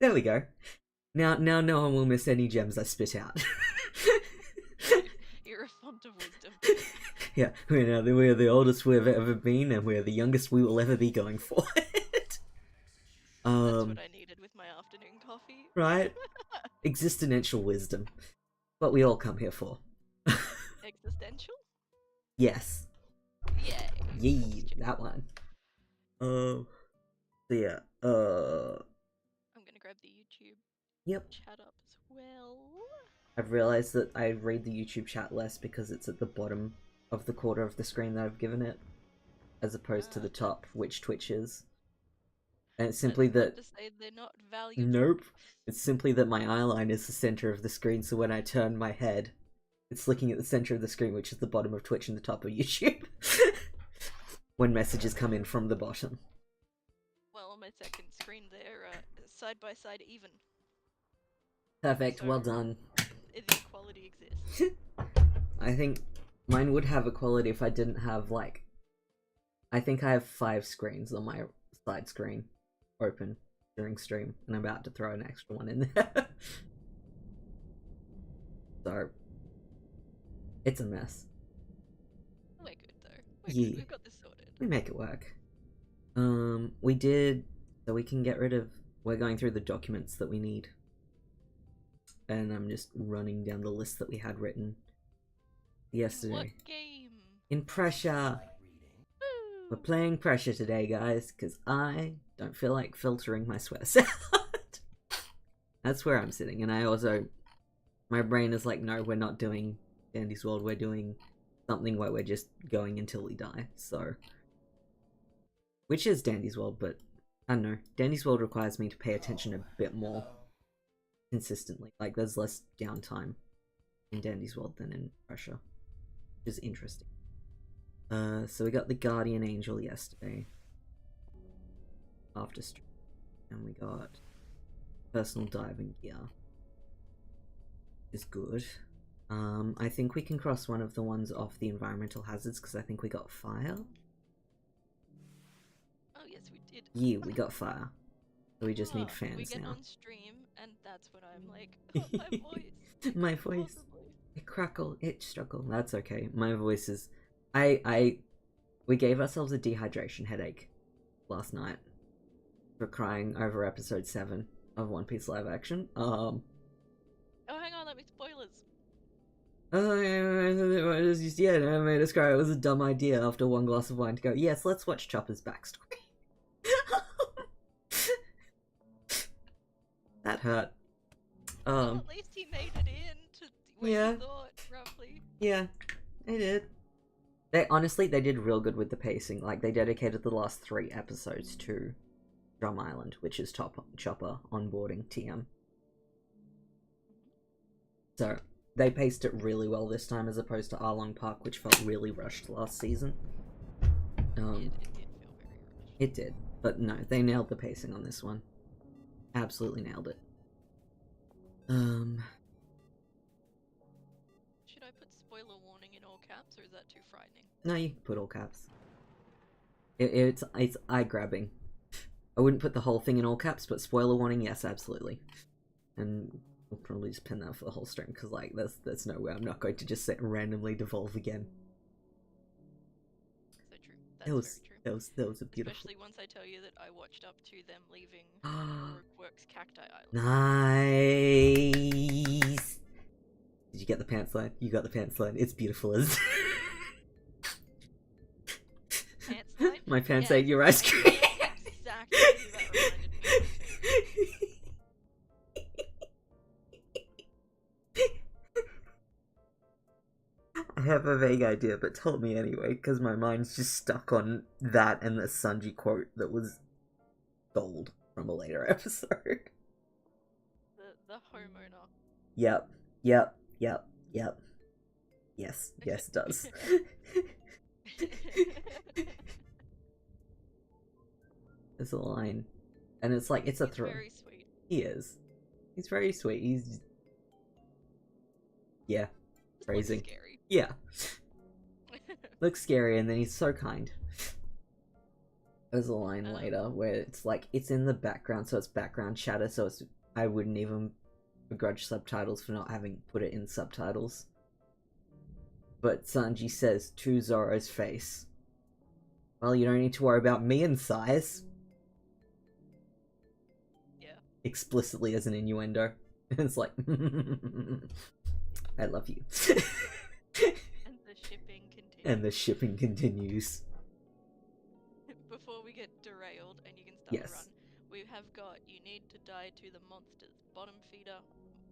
There we go. Now no one will miss any gems I spit out. You're a font of wisdom. Yeah, we're the oldest we've ever been, and we're the youngest we will ever be going forward. That's what I needed with my afternoon coffee. Right? Existential wisdom. What we all come here for. Existential? Yes. Yay. Yee, that one. So yeah, I'm gonna grab the YouTube yep. chat up as well. I've realized that I read the YouTube chat less because it's at the bottom of the quarter of the screen that I've given it, as opposed to the top, which Twitch is. And it's simply that... to say they're not valuable. Nope. It's simply that my eyeline is the center of the screen, so when I turn my head, it's looking at the center of the screen, which is the bottom of Twitch and the top of YouTube. When messages come in from the bottom. Well, on my second screen they're side by side even. Perfect, so well done. The equality exists. I think mine would have equality if I didn't have, like... I think I have 5 screens on my side screen open during stream, and I'm about to throw an extra one in there. So... it's a mess. We're good though. Yeah. We've got this sorted. We make it work. We did... so we can get rid of... we're going through the documents that we need. And I'm just running down the list that we had written yesterday. What game? In Pressure! Woo! We're playing Pressure today, guys, because I don't feel like filtering my sweats out. That's where I'm sitting, and I also... my brain is like, no, we're not doing Dandy's World, we're doing something where we're just going until we die, so... which is Dandy's World, but I don't know. Dandy's World requires me to pay attention a bit more consistently. Like, there's less downtime in Dandy's World than in Pressure, which is interesting. So we got the Guardian Angel yesterday after stream, and we got personal diving gear, which is good. I think we can cross one of the ones off the environmental hazards because I think we got fire. Oh yes, we did. Yeah, we got fire. So we just need fans we get now. on stream, and that's when I'm like, oh, my voice. My voice. It crackle, it struggle. That's okay. My voice is... we gave ourselves a dehydration headache last night for crying over episode 7 of One Piece live action. Oh, hang on, let me spoilers. Yeah, no, it made us cry. It was a dumb idea after one glass of wine to go, yes, let's watch Chopper's backstory. That hurt. Well, at least he made it in to where yeah. you thought, roughly. Yeah, they did. They did real good with the pacing. Like, they dedicated the last 3 episodes to Drum Island, which is Chopper onboarding TM. So, they paced it really well this time as opposed to Arlong Park, which felt really rushed last season. It did feel very rushed. It did. But no, they nailed the pacing on this one. Absolutely nailed it. Should I put spoiler warning in all caps, or is that too frightening? No, you can put all caps. It's eye-grabbing. I wouldn't put the whole thing in all caps, but spoiler warning, yes, absolutely. And we'll probably just pin that for the whole stream, because, like, there's no way I'm not going to just randomly devolve again. So true. That's very true. That was a beautiful... Especially once I tell you that I watched up to them leaving Works Cacti Island. Nice! Did you get the pants line? You got the pants line. It's beautiful as... Pants line? My pants ate your ice cream. Exactly who that reminded me of. I have a vague idea, but tell me anyway, because my mind's just stuck on that and the Sanji quote that was gold from a later episode. The homeowner. Yep. Yes, it does. There's a line. And it's like, it's a throw. He's very sweet. He is. He's very sweet. He's... yeah. Phrasing. Looks scary. Yeah. Looks scary, and then he's so kind. There's a line later where it's like, it's in the background, so it's background chatter, so it's, I wouldn't even begrudge subtitles for not having put it in subtitles. But Sanji says to Zoro's face, well, you don't need to worry about me and size. Yeah. Explicitly as an innuendo. It's like, I love you. And the shipping continues. And the shipping continues. Before we get derailed and you can start Yes. to run, we have got, you need to die to the monsters. Bottom feeder,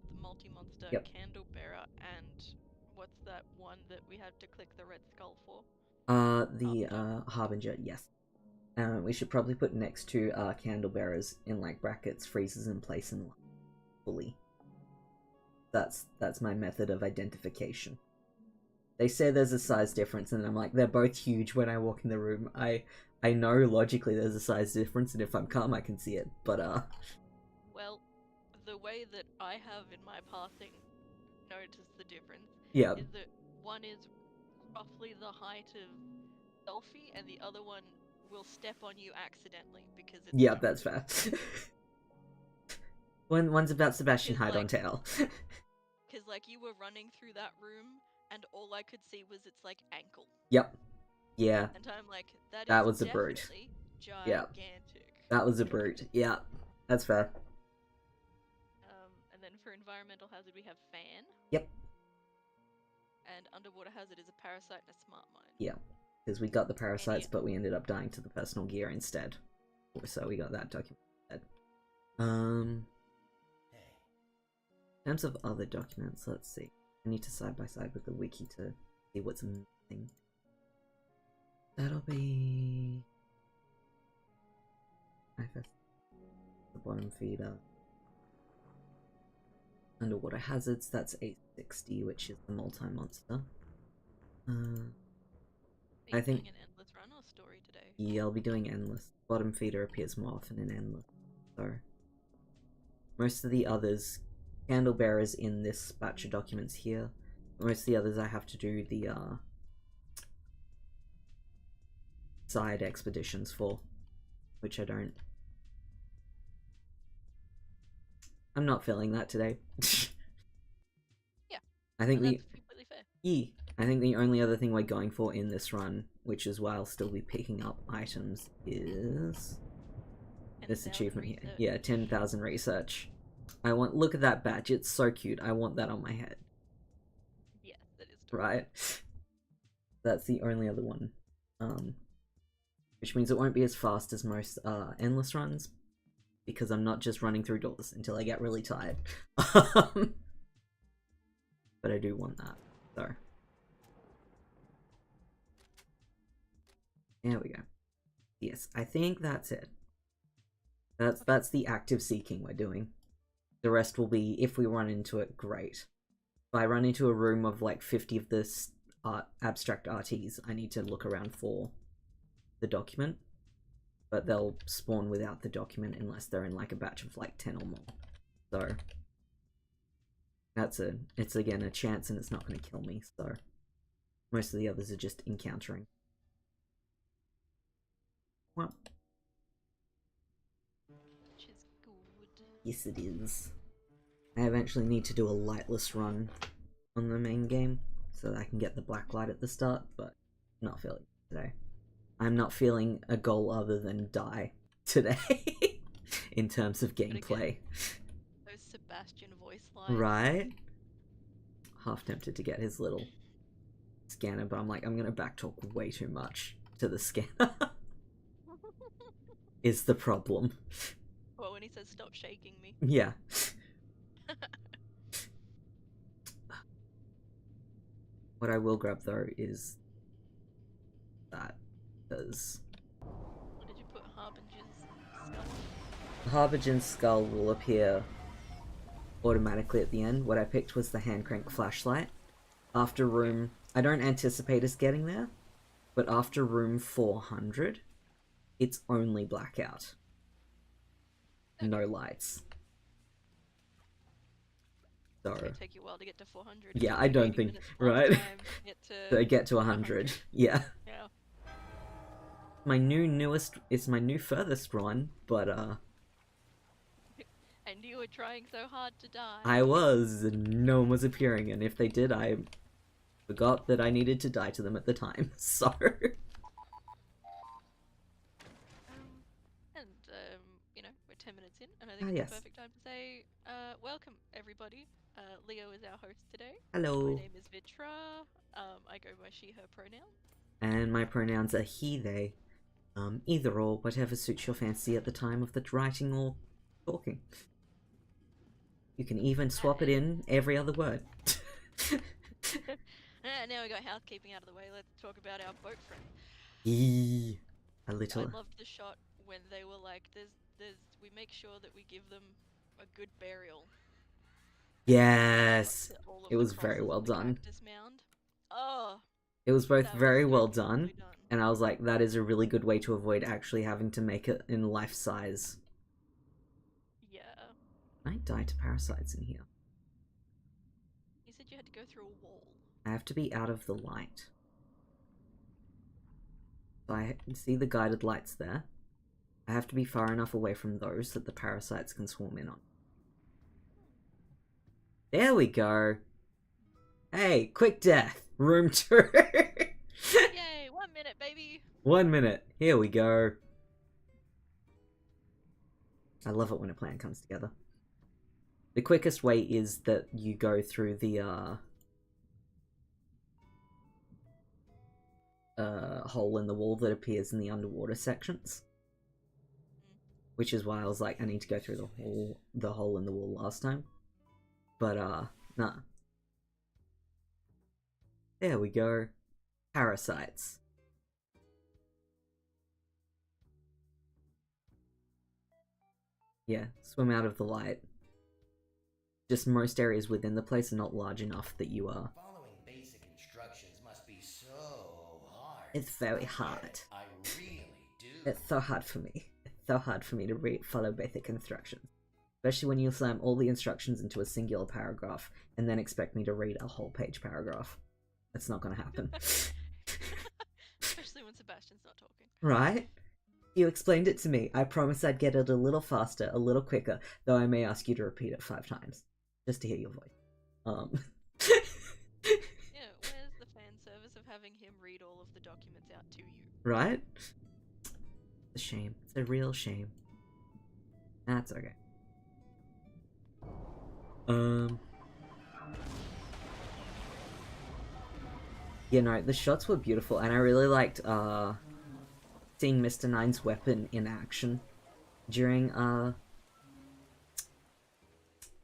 the multi-monster, Yep. candle bearer, and what's that one that we had to click the red skull for? The Harbinger, yes. We should probably put next to candle bearers in like brackets, freezes in place and fully. That's my method of identification. They say there's a size difference, and I'm like, they're both huge when I walk in the room. I know logically there's a size difference, and if I'm calm, I can see it. But Well, the way that I have in my passing noticed the difference yeah, is that one is roughly the height of Elfie, and the other one will step on you accidentally because it's yeah, that's fair. One's about Sebastian height like, on tail. Because like you were running through that room, and all I could see was its like ankle. Yep. Yeah. And I'm like, that That is was a brute. gigantic. Yeah. That was a brute. Yeah, that's fair. And then for environmental hazard we have fan. Yep. And underwater hazard is a parasite and a smart mine. Yeah, because we got the parasites, but we ended up dying to the personal gear instead. So we got that document instead. In terms of other documents, let's see. I need to side by side with the wiki to see what's missing. That'll be the bottom feeder. Underwater hazards, that's 860, which is the multi-monster. I think an endless run or story today. Yeah, I'll be doing endless. Bottom feeder appears more often in endless. So most of the others, candle bearers in this batch of documents here. Most of the others I have to do the side expeditions for, which I'm not feeling that today. Yeah. I think that's completely fair. I think the only other thing we're going for in this run, which is why I'll still be picking up items, is this achievement here. Yeah, 10,000 research. Look at that badge, it's so cute. I want that on my head. Yeah, that is true. Right? That's the only other one. Which means it won't be as fast as most endless runs, because I'm not just running through doors until I get really tired. But I do want that, so. There we go. Yes, I think that's it. That's the active seeking we're doing. The rest will be, if we run into it, great. If I run into a room of like 50 of this abstract RTs, I need to look around for the document. But they'll spawn without the document unless they're in like a batch of like 10 or more. So it's again a chance, and it's not going to kill me, so most of the others are just encountering. Well, which is good. Yes it is. I eventually need to do a lightless run on the main game so that I can get the black light at the start, but I'm not feeling it today. I'm not feeling a goal other than die today in terms of gameplay. Those Sebastian voice lines. Right? Half tempted to get his little scanner, but I'm like, I'm gonna backtalk way too much to the scanner. Is the problem. Well, when he says stop shaking me. Yeah. What I will grab though is that, because What did you put Harbinger's skull on? Harbinger's skull will appear automatically at the end. What I picked was the hand crank flashlight. After room, I don't anticipate us getting there, but after room 400, it's only blackout. No lights. So It's gonna take you a while to get to 400. yeah, I don't think, right? To get to 100. Yeah. Yeah. my it's my new furthest one, but And you were trying so hard to die. I was, and no one was appearing, and if they did, I forgot that I needed to die to them at the time, so... You know, we're 10 minutes in, and I think it's the perfect time to say, welcome, everybody. Leo is our host today. Hello. My name is Vitra. I go by she, her pronoun. And my pronouns are he, they. Either or, whatever suits your fancy at the time of the writing or talking. You can even swap it in every other word. Now we got housekeeping out of the way, let's talk about our boat friend. A little. I loved the shot when they were like, we make sure that we give them a good burial. Yes! It was very well done. Mound. Oh! It was both very well done, and I was like, that is a really good way to avoid actually having to make it in life size. Yeah. I die to parasites in here. You said you had to go through a wall. I have to be out of the light. So I see the guided lights there. I have to be far enough away from those that the parasites can swarm in on. There we go. Hey, quick death. Room 2. Yay, 1 minute, baby. 1 minute. Here we go. I love it when a plan comes together. The quickest way is that you go through the hole in the wall that appears in the underwater sections. Which is why I was like, I need to go through the hole in the wall last time. But nah. There we go. Parasites. Yeah, swim out of the light. Just most areas within the place are not large enough that you are. Following basic instructions must be so hard. It's very hard. I really do. It's so hard for me. It's so hard for me to follow basic instructions. Especially when you slam all the instructions into a singular paragraph and then expect me to read a whole page paragraph. That's not gonna happen. Especially when Sebastian's not talking. Right? You explained it to me. I promised I'd get it a little faster, a little quicker, though I may ask you to repeat it 5 times. Just to hear your voice. Yeah, where's the fan service of having him read all of the documents out to you? Right? It's a shame. It's a real shame. That's okay. You know, the shots were beautiful, and I really liked, seeing Mr. Nine's weapon in action during,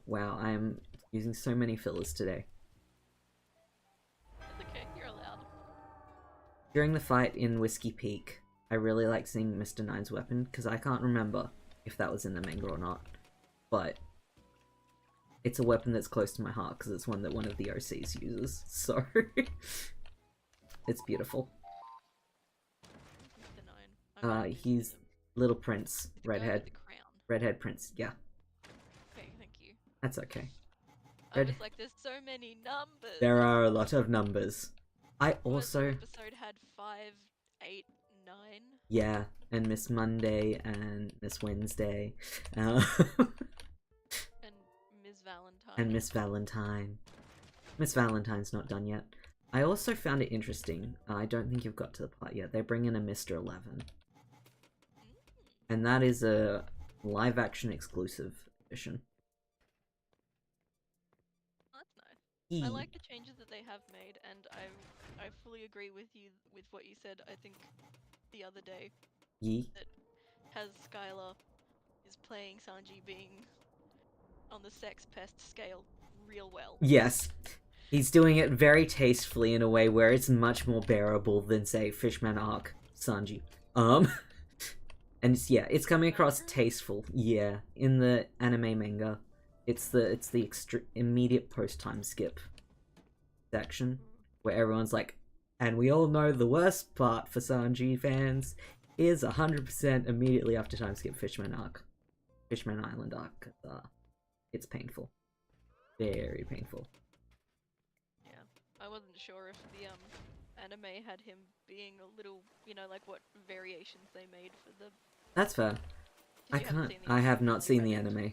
Wow, I am using so many fillers today. It's okay, you're allowed. During the fight in Whiskey Peak, I really liked seeing Mr. Nine's weapon, because I can't remember if that was in the manga or not, but it's a weapon that's close to my heart, because it's one that one of the OCs uses, so it's beautiful. Mr. Nine. He's Little Prince, redhead. Redhead Prince, yeah. Okay, thank you. That's okay. I was like, there's so many numbers. There are a lot of numbers. I also... The episode had 5, 8, 9. Yeah, and Miss Monday and Miss Wednesday. And Miss Valentine. And Miss Valentine. Miss Valentine's not done yet. I also found it interesting. I don't think you've got to the part yet. They bring in a Mr. 11. And that is a live-action exclusive edition. That's nice. I like the changes that they have made, and I fully agree with you with what you said, I think, the other day. That has Skylar is playing Sanji being on the sex pest scale real well. Yes. He's doing it very tastefully in a way where it's much more bearable than, say, Fishman Arc Sanji. And it's coming across tasteful. Yeah, in the anime manga, it's the immediate post time skip section where everyone's like, and we all know the worst part for Sanji fans is 100% immediately after time skip Fishman Island arc. It's painful, very painful. I wasn't sure if the anime had him being a little, you know, like what variations they made for the... That's fair. I have not seen the anime.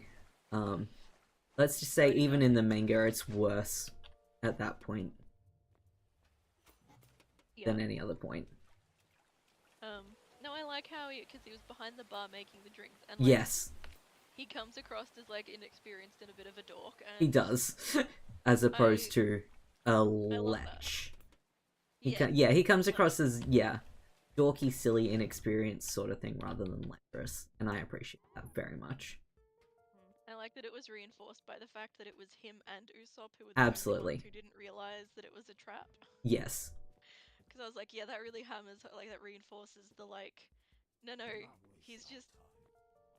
Let's just say even in the manga it's worse at that point than any other point. No, I like how because he was behind the bar making the drinks, and like, yes, he comes across as like inexperienced and a bit of a dork. And he does, as opposed to a lech. He comes across as dorky, silly, inexperienced sort of thing rather than lecherous, and I appreciate that very much. I like that it was reinforced by the fact that it was him and Usopp who were the only ones who didn't realize that it was a trap. Yes. Because I was like, yeah, that really hammers, like, that reinforces the, like, no, he's just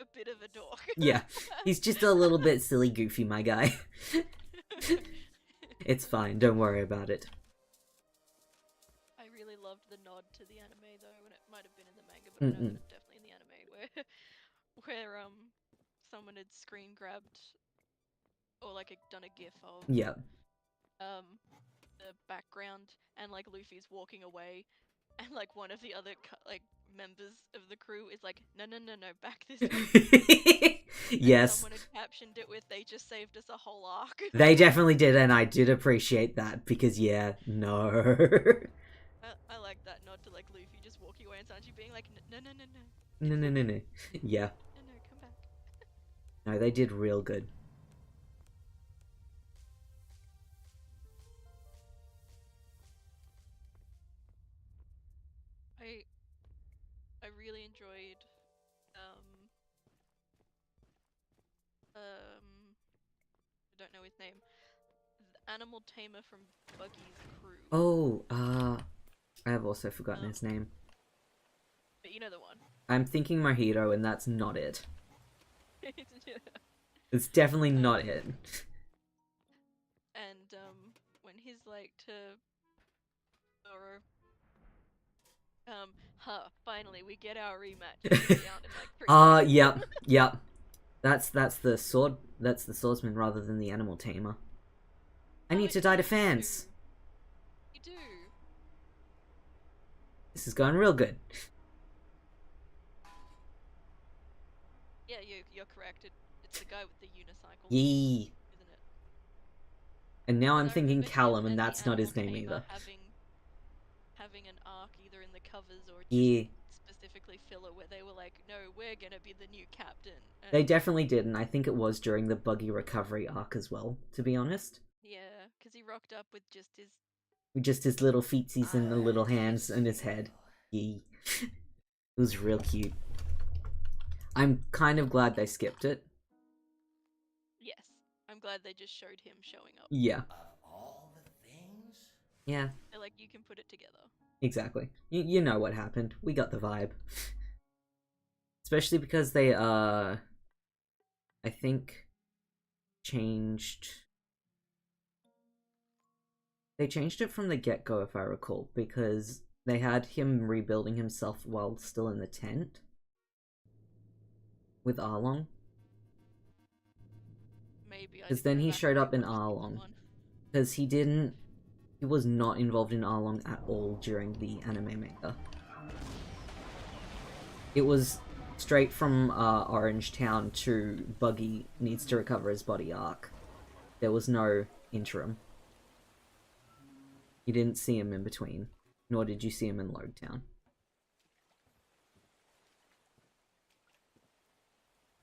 a bit of a dork. Yeah, he's just a little bit silly goofy, my guy. It's fine, don't worry about it. I really loved the nod to the anime, though, and it might have been in the manga, but I know that it's definitely in the anime, where someone had screen grabbed, or, like, done a gif of... the background, and like Luffy's walking away, and like one of the other like members of the crew is like, no, back this way. Yes. Someone had captioned it with, they just saved us a whole arc. They definitely did, and I did appreciate that, because no. I like that nod to like Luffy just walking away and Sanji being like, no. No. Yeah. No, come back. No, they did real good. I really enjoyed I don't know his name. The animal tamer from Buggy's crew. Oh, I have also forgotten his name. But you know the one. I'm thinking Mojito, and that's not it. It's definitely not it. And when he's like to finally we get our rematch. Yep. That's the swordsman rather than the animal tamer. I need to die to fans. You do. This is going real good. Yeah, you're correct. It's the guy with the unicycle. Yee. Isn't it? And now I'm thinking Callum, and that's not his name either. Having an arc either in the covers or just specifically filler where they were like, no, we're gonna be the new captain. And they definitely did, and I think it was during the Buggy recovery arc as well, to be honest. Yeah, because he rocked up with just his little feetsies and the little hands and his head. Yee. It was real cute. I'm kind of glad they skipped it. Yes, I'm glad they just showed him showing up. Yeah. Of all the things? Yeah. They're like, you can put it together. Exactly. You know what happened. We got the vibe. Especially because they, I think, changed... They changed it from the get-go, if I recall, because they had him rebuilding himself while still in the tent. With Arlong. Maybe. Because then he showed up in Arlong. Because he was not involved in Arlong at all during the anime manga. It was straight from Orange Town to Buggy needs to recover his body arc. There was no interim. You didn't see him in between, nor did you see him in Log Town.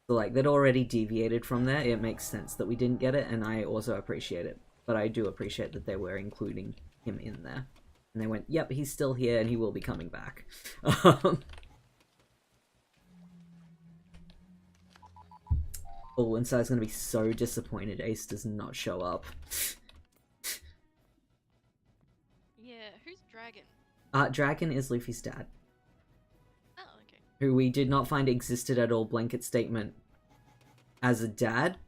So, like, they'd already deviated from there. It makes sense that we didn't get it, and I also appreciate it. But I do appreciate that they were including him in there. And they went, yep, he's still here, and he will be coming back. Oh, Insai's gonna be so disappointed Ace does not show up. Yeah, who's Dragon? Dragon is Luffy's dad. Oh, okay. Who we did not find existed at all, blanket statement, as a dad.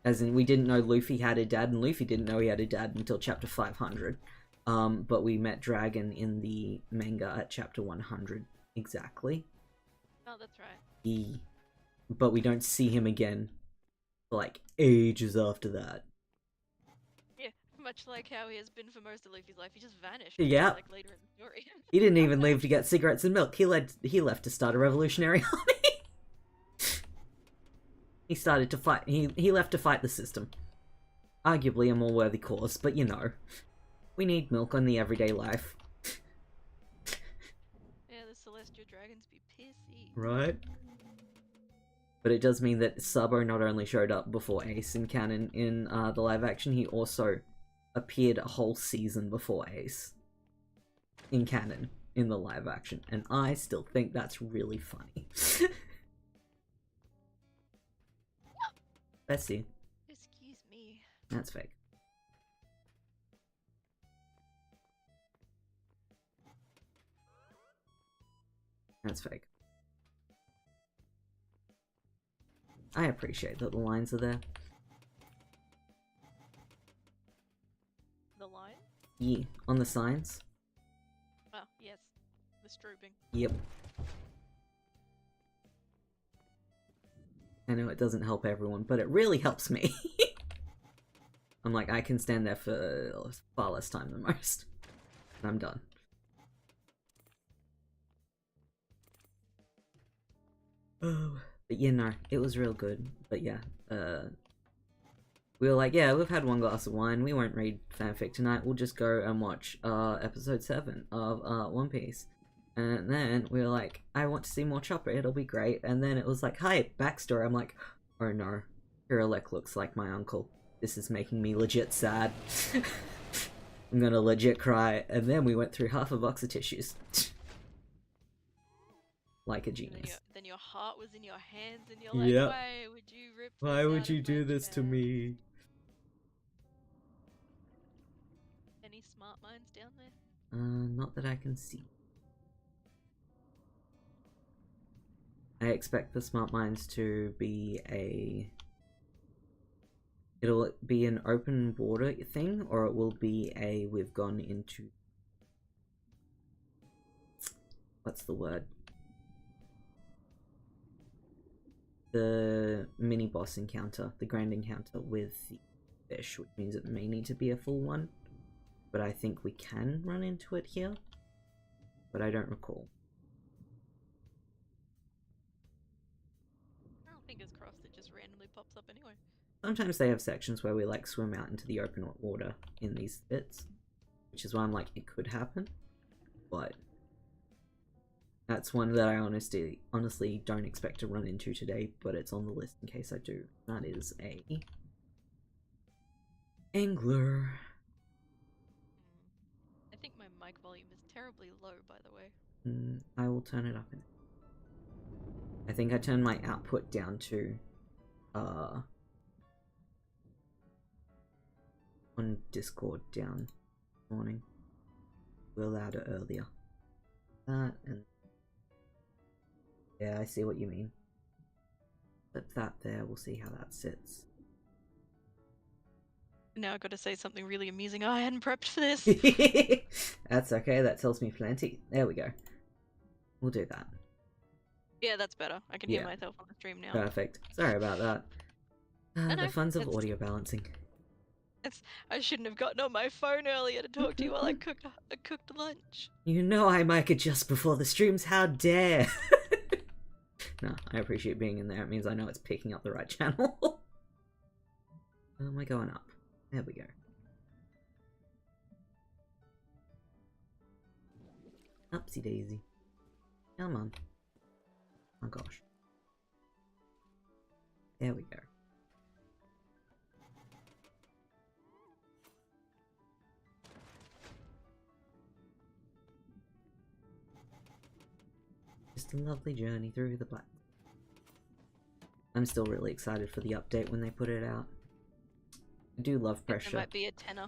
As in, we didn't know Luffy had a dad, and Luffy didn't know he had a dad until chapter 500. But we met Dragon in the manga at chapter 100, exactly. Oh, that's right. But we don't see him again for, like, ages after that. Yeah, Much like how he has been for most of Luffy's life, he just vanished. Yeah. Like later in the story. He didn't even leave to get cigarettes and milk. He left to start a revolutionary army. He started to fight. He left to fight the system. Arguably a more worthy cause, but you know, we need milk on the everyday life. Yeah, the celestial dragons be pissy. Right. But it does mean that Sabo not only showed up before Ace in canon in the live action, he also appeared a whole season before Ace in canon in the live action, and I still think that's really funny. Bessie. Excuse me. That's fake. That's fake. I appreciate that the lines are there. The line? Yeah, on the signs. Oh, yes. The strobing. Yep. I know it doesn't help everyone, but it really helps me. I'm like, I can stand there for far less time than most. And I'm done. Oh, but yeah, no, it was real good. But yeah, we were like, yeah, we've had one glass of wine, we won't read fanfic tonight, we'll just go and watch episode 7 of One Piece. And then we were like, I want to see more Chopper, it'll be great. And then it was like, hi, backstory. I'm like, oh no, Hiralek looks like my uncle. This is making me legit sad. I'm gonna legit cry. And then we went through half a box of tissues. Like a genius. Then your heart was in your hands and you're like, yep. Why would you rip this Why would out you of do my this chest? to me? Any smart minds down there? Not that I can see. I expect the smart minds to be it'll be an open border thing, or it will be a we've gone into, what's the word? The mini boss encounter, the grand encounter with the fish, which means it may need to be a full one. But I think we can run into it here. But I don't recall. Well, fingers crossed it just randomly pops up anyway. Sometimes they have sections where we like swim out into the open water in these bits, which is why I'm like, it could happen, but that's one that I honestly don't expect to run into today, but it's on the list in case I do. That is a angler. I think my mic volume is terribly low, by the way. I will turn it up. I think I turned my output down to on Discord down this morning. We allowed it earlier. That and yeah, I see what you mean. Flip that there, we'll see how that sits. Now I've got to say something really amusing. Oh, I hadn't prepped for this. That's okay, that tells me plenty. There we go. We'll do that. Yeah, that's better. I can hear myself on the stream now. Perfect. Sorry about that. The funs of audio balancing. I shouldn't have gotten on my phone earlier to talk to you while I cooked lunch. You know I mic adjust before the streams, how dare! No, I appreciate being in there. It means I know it's picking up the right channel. Where am I going up? There we go. Upsy daisy. Come on. Oh gosh. There we go. Just a lovely journey through the black. I'm still really excited for the update when they put it out. I do love pressure. There might be a tenner.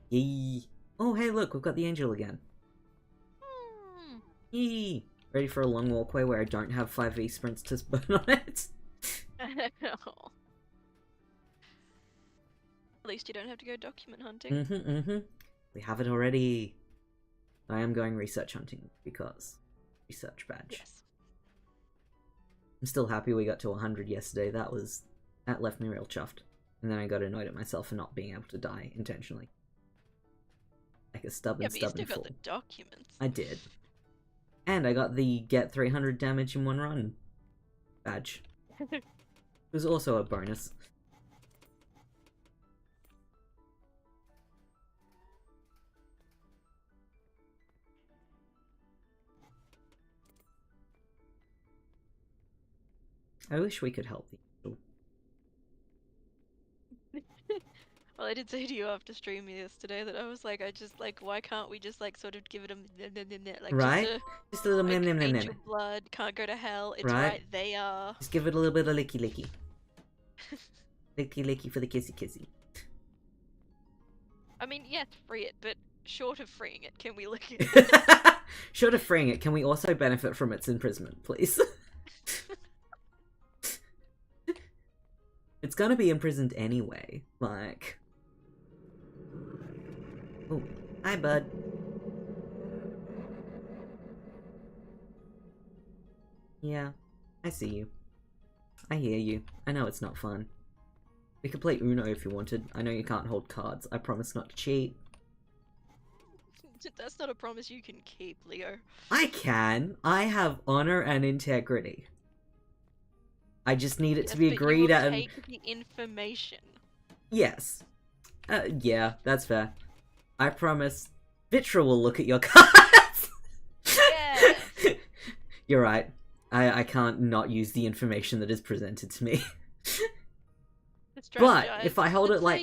Yee. Oh, hey, look, we've got the angel again. Yee. Ready for a long walkway where I don't have 5v sprints to burn on it? At least you don't have to go document hunting. We have it already. I am going research hunting because research badge. Yes. I'm still happy we got to 100 yesterday. That left me real chuffed. And then I got annoyed at myself for not being able to die intentionally. Like a stubborn but you still fool. got the documents. I did. And I got the get 300 damage in one run badge. It was also a bonus. I wish we could help people. Well, I did say to you after streaming yesterday that I was like, why can't we just like sort of give it a like right? Just a little like, mem. angel blood can't go to hell. It's right there. Just give it a little bit of licky. licky for the kissy. I mean, yes, free it, but short of freeing it, can we look at it? Short of freeing it, can we also benefit from its imprisonment, please? It's gonna be imprisoned anyway, like... Oh, hi, bud. Yeah, I see you. I hear you. I know it's not fun. We could play Uno if you wanted. I know you can't hold cards. I promise not to cheat. That's not a promise you can keep, Leo. I can. I have honor and integrity. I just need it to be agreed at. Take the information. Yes. Yeah, that's fair. I promise. Vitra will look at your cards. Yeah. You're right. I can't not use the information that is presented to me. But if I hold it like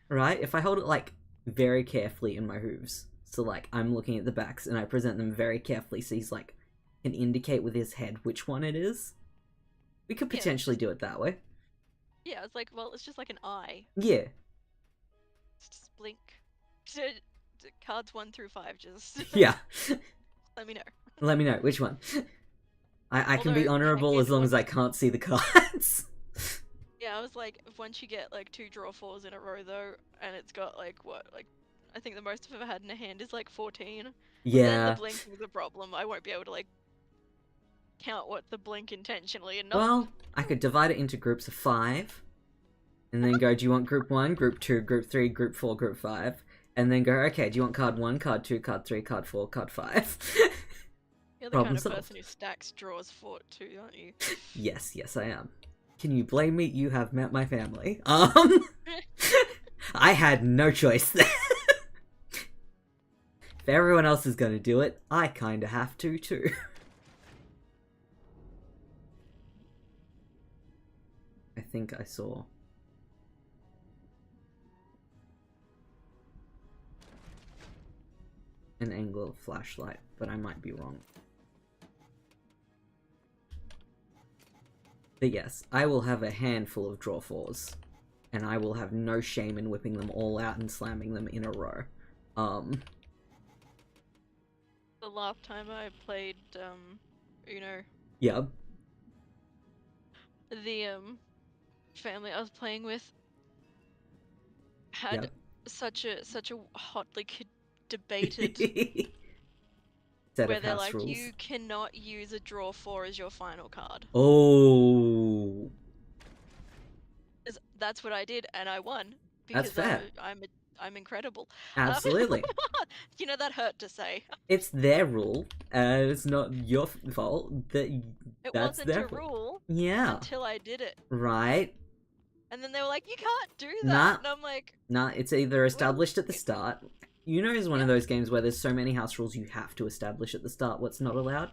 right, if I hold it like very carefully in my hooves, so like I'm looking at the backs and I present them very carefully, so he's like can indicate with his head which one it is. We could potentially do it that way. Yeah, it's like, well, it's just like an eye. Yeah. Just blink. Cards 1 through 5, just... Yeah. Let me know. Let me know, which one? I can be honourable as long as I can't see the cards. Yeah, I was like, once you get like 2 draw 4s in a row though, and it's got like, what, like, I think the most I've ever had in a hand is like 14. Yeah. Then the blinking is a problem. I won't be able to like count what the blink intentionally and not. Well, I could divide it into groups of 5, and then go, do you want group 1, group 2, group 3, group 4, group 5, and then go, okay, do you want card 1, card 2, card 3, card 4, card 5? You're the kind of person who stacks draws for too, aren't you? Yes, I am. Can you blame me? You have met my family. I had no choice there. If everyone else is gonna do it, I kinda have to too. I think I saw an angle of flashlight, but I might be wrong. But yes, I will have a handful of draw 4s, and I will have no shame in whipping them all out and slamming them in a row. The last time I played, Uno. Yeah. The, family I was playing with had such a hotly debated where they're like, rules. You cannot use a draw 4 as your final card. Oh. That's what I did, and I won. Because that's fair. I'm incredible. Absolutely. You know, that hurt to say. It's their rule, and it's not your fault. It wasn't a rule. Yeah. Until I did it. Right. And then they were like, you can't do that. Nah. And I'm like... Nah, it's either established at the start. Uno is one of those games where there's so many house rules you have to establish at the start what's not allowed.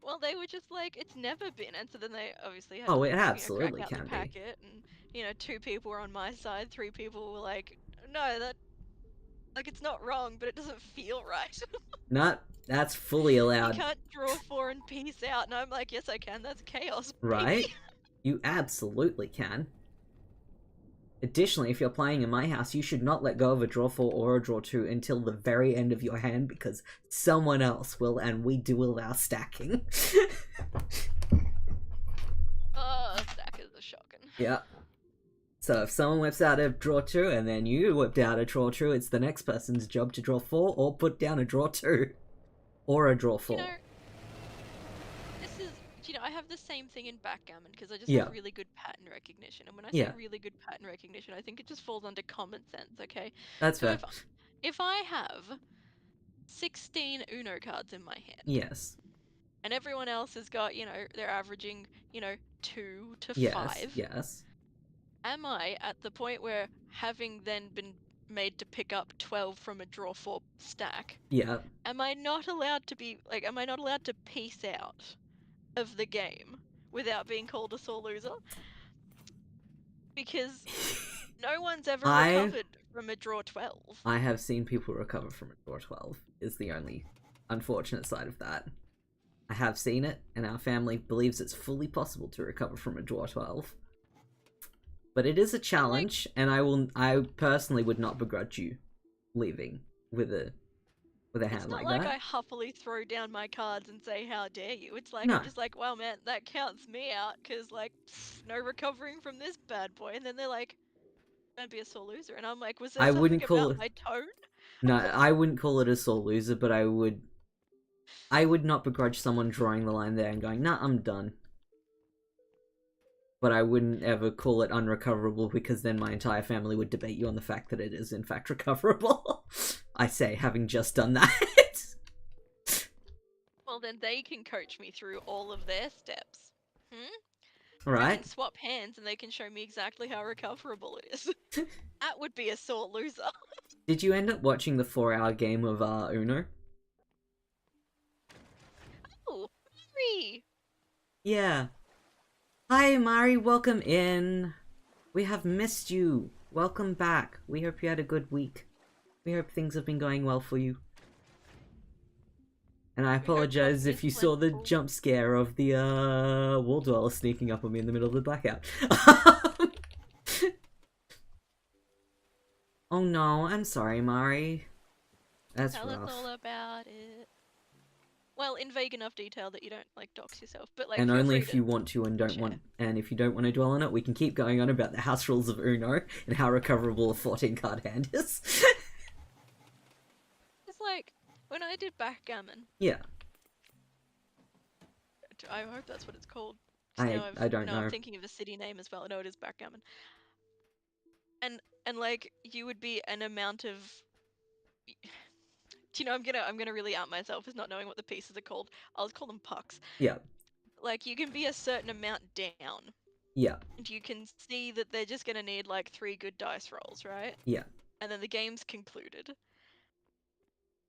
Well, they were just like, it's never been, and so then they obviously had to, it absolutely crack out the packet, and, 2 people were on my side, 3 people were like, no, that, like, it's not wrong, but it doesn't feel right. No, that's fully allowed. You can't draw 4 and peace out, and I'm like, yes I can, that's chaos, baby. Right? You absolutely can. Additionally, if you're playing in my house, you should not let go of a draw 4 or a draw 2 until the very end of your hand, because someone else will, and we do allow stacking. Oh, stackers are shocking. Yeah. So if someone whips out a draw 2, and then you whipped out a draw 2, it's the next person's job to draw 4, or put down a draw 2. Or a draw 4. you know, I have the same thing in backgammon because I just have really good pattern recognition. And when I say really good pattern recognition, I think it just falls under common sense, okay? That's fair. If I have 16 Uno cards in my hand. Yes. And everyone else has got, you know, they're averaging, you know, 2 to 5. Yes. Am I at the point where, having then been made to pick up 12 from a draw 4 stack, am I not allowed to be, like, am I not allowed to peace out of the game without being called a sore loser? Because no one's ever recovered from a draw 12. I have seen people recover from a draw 12, is the only unfortunate side of that. I have seen it, and our family believes it's fully possible to recover from a draw 12. But it is a challenge, and I personally would not begrudge you leaving with a hand like that. It's not like I huffily throw down my cards and say, how dare you. It's like, I'm just like, wow, man, that counts me out, because, like, no recovering from this bad boy. And then they're like, don't be a sore loser. And I'm like, was there something about my tone? No, I wouldn't call it a sore loser, but I would not begrudge someone drawing the line there and going, nah, I'm done. But I wouldn't ever call it unrecoverable, because then my entire family would debate you on the fact that it is in fact recoverable. I say, having just done that. Well, then they can coach me through all of their steps. Right. We can swap hands and they can show me exactly how recoverable it is. That would be a sore loser. Did you end up watching the 4-hour game of Uno? Oh, Mari! Yeah. Hi, Mari, welcome in. We have missed you. Welcome back. We hope you had a good week. We hope things have been going well for you. And I apologize if you saw the jump scare of the wall dweller sneaking up on me in the middle of the blackout. Oh no, I'm sorry, Mari. That's rough. Tell us all about it. Well, in vague enough detail that you don't, like, dox yourself, but, like, and only if you want to and don't want, and if you don't want to dwell on it, we can keep going on about the house rules of Uno and how recoverable a 14-card hand is. It's like, when I did backgammon... Yeah. I hope that's what it's called. I don't know. I'm thinking of a city name as well. No, it is backgammon. And like, you would be an amount of... Do you know, I'm gonna really out myself as not knowing what the pieces are called. I'll call them pucks. Yeah. Like, you can be a certain amount down. Yeah. And you can see that they're just gonna need, like, 3 good dice rolls, right? Yeah. And then the game's concluded.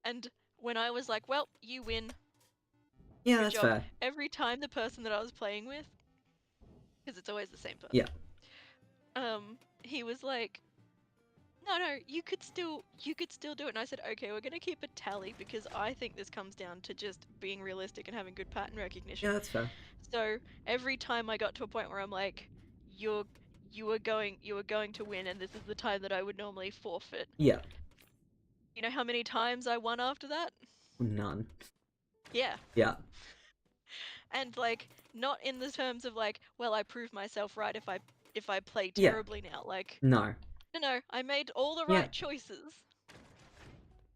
And when I was like, well, you win. Yeah, that's fair. Every time the person that I was playing with, because it's always the same person. Yeah. He was like, no, you could still do it. And I said, okay, we're gonna keep a tally, because I think this comes down to just being realistic and having good pattern recognition. Yeah, that's fair. So every time I got to a point where I'm like, you were going to win, and this is the time that I would normally forfeit. Yeah. You know how many times I won after that? None. Yeah. Yeah. And, like, not in the terms of, like, well, I proved myself right if I play terribly now. Like, no, I made all the right choices.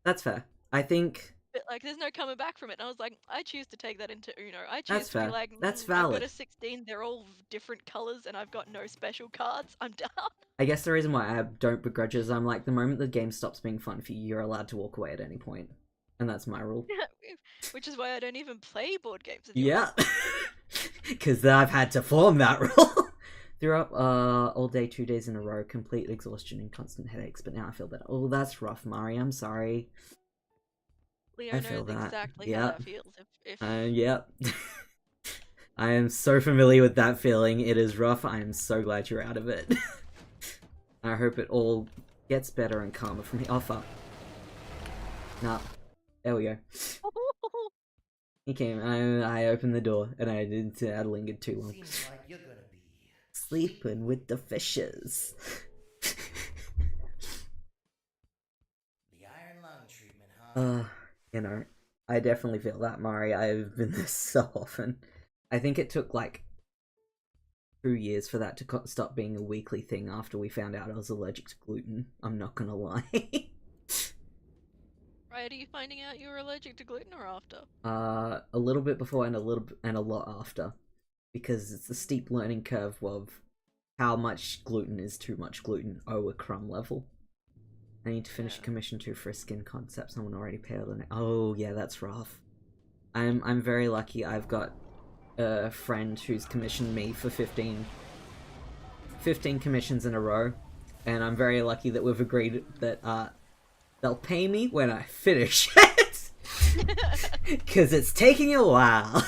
That's fair. I think... But, like, there's no coming back from it. And I was like, I choose to take that into Uno. I choose to be like, that's valid. I've got a 16, they're all different colours, and I've got no special cards. I'm down. I guess the reason why I don't begrudge is I'm like, the moment the game stops being fun for you, you're allowed to walk away at any point. And that's my rule. Which is why I don't even play board games anymore. Yeah. Because I've had to form that rule. Throughout all day, 2 days in a row, complete exhaustion and constant headaches, but now I feel better. Oh, that's rough, Mari. I'm sorry. Leo knows exactly how that feels. Yep. I am so familiar with that feeling. It is rough. I am so glad you're out of it. I hope it all gets better and calmer from here. Oh, fuck. Nah. There we go. He came. I opened the door, and I lingered too long. Seems like you're gonna be sleeping with the fishes. The iron lung treatment, huh? You know, I definitely feel that, Mari. I've been this so often. I think it took like 2 years for that to stop being a weekly thing after we found out I was allergic to gluten. I'm not gonna lie. Right, are you finding out you were allergic to gluten or after? A little bit before and a lot after. because it's a steep learning curve of how much gluten is too much gluten. Oh, a crumb level. I need to finish commission 2 for a skin concept. Someone already paid on it. Oh yeah, that's rough. I'm very lucky. I've got a friend who's commissioned me for 15 commissions in a row, and I'm very lucky that we've agreed that they'll pay me when I finish it, because it's taking a while.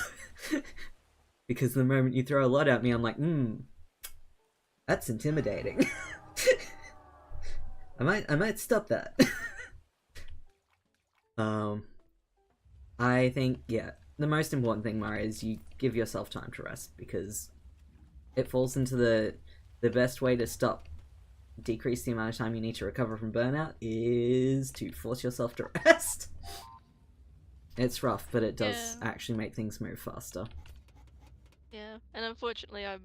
Because the moment you throw a lot at me, I'm like, that's intimidating. I might stop that. I think, yeah, the most important thing, Mara, is you give yourself time to rest, because it falls into the best way to decrease the amount of time you need to recover from burnout is to force yourself to rest. It's rough, but it does actually make things move faster. Yeah, and unfortunately I'm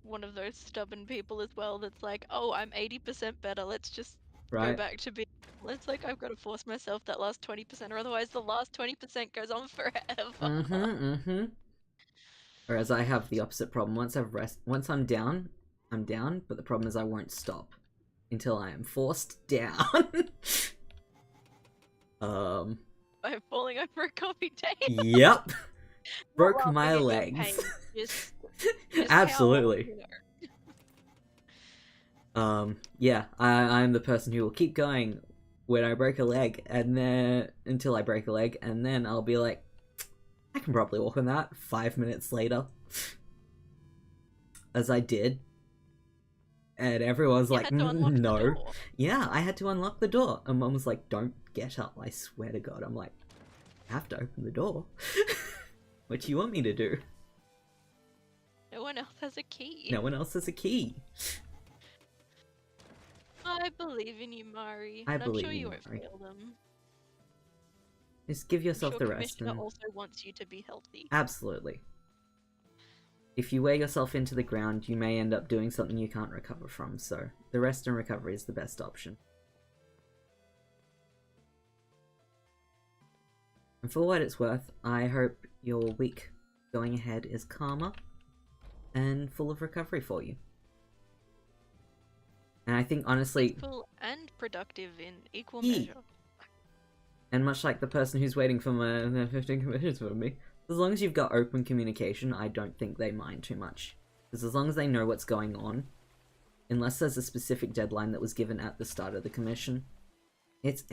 one of those stubborn people as well that's like, oh, I'm 80% better, let's just go back to being... It's like, I've got to force myself that last 20%, or otherwise the last 20% goes on forever. Whereas I have the opposite problem. Once I'm down, but the problem is I won't stop until I am forced down. I'm falling over a coffee table. Yep. Broke my legs. Just Absolutely. Yeah, I'm the person who will keep going when I break a leg, and then until I break a leg, and then I'll be like, I can probably walk on that. 5 minutes later, as I did, and everyone's like, no. Yeah, I had to unlock the door, and Mum was like, don't get up, I swear to God. I'm like, I have to open the door. What do you want me to do? No one else has a key. No one else has a key. I believe in you, Mari. I'm sure you won't fail them. Just give yourself the rest. Commissioner also wants you to be healthy. Absolutely. If you wear yourself into the ground, you may end up doing something you can't recover from, so the rest and recovery is the best option. And for what it's worth, I hope your week going ahead is calmer and full of recovery for you. And I think, honestly... Full and productive in equal measure. And much like the person who's waiting for my 15 commissions from me, as long as you've got open communication, I don't think they mind too much. Because as long as they know what's going on, unless there's a specific deadline that was given at the start of the commission, it's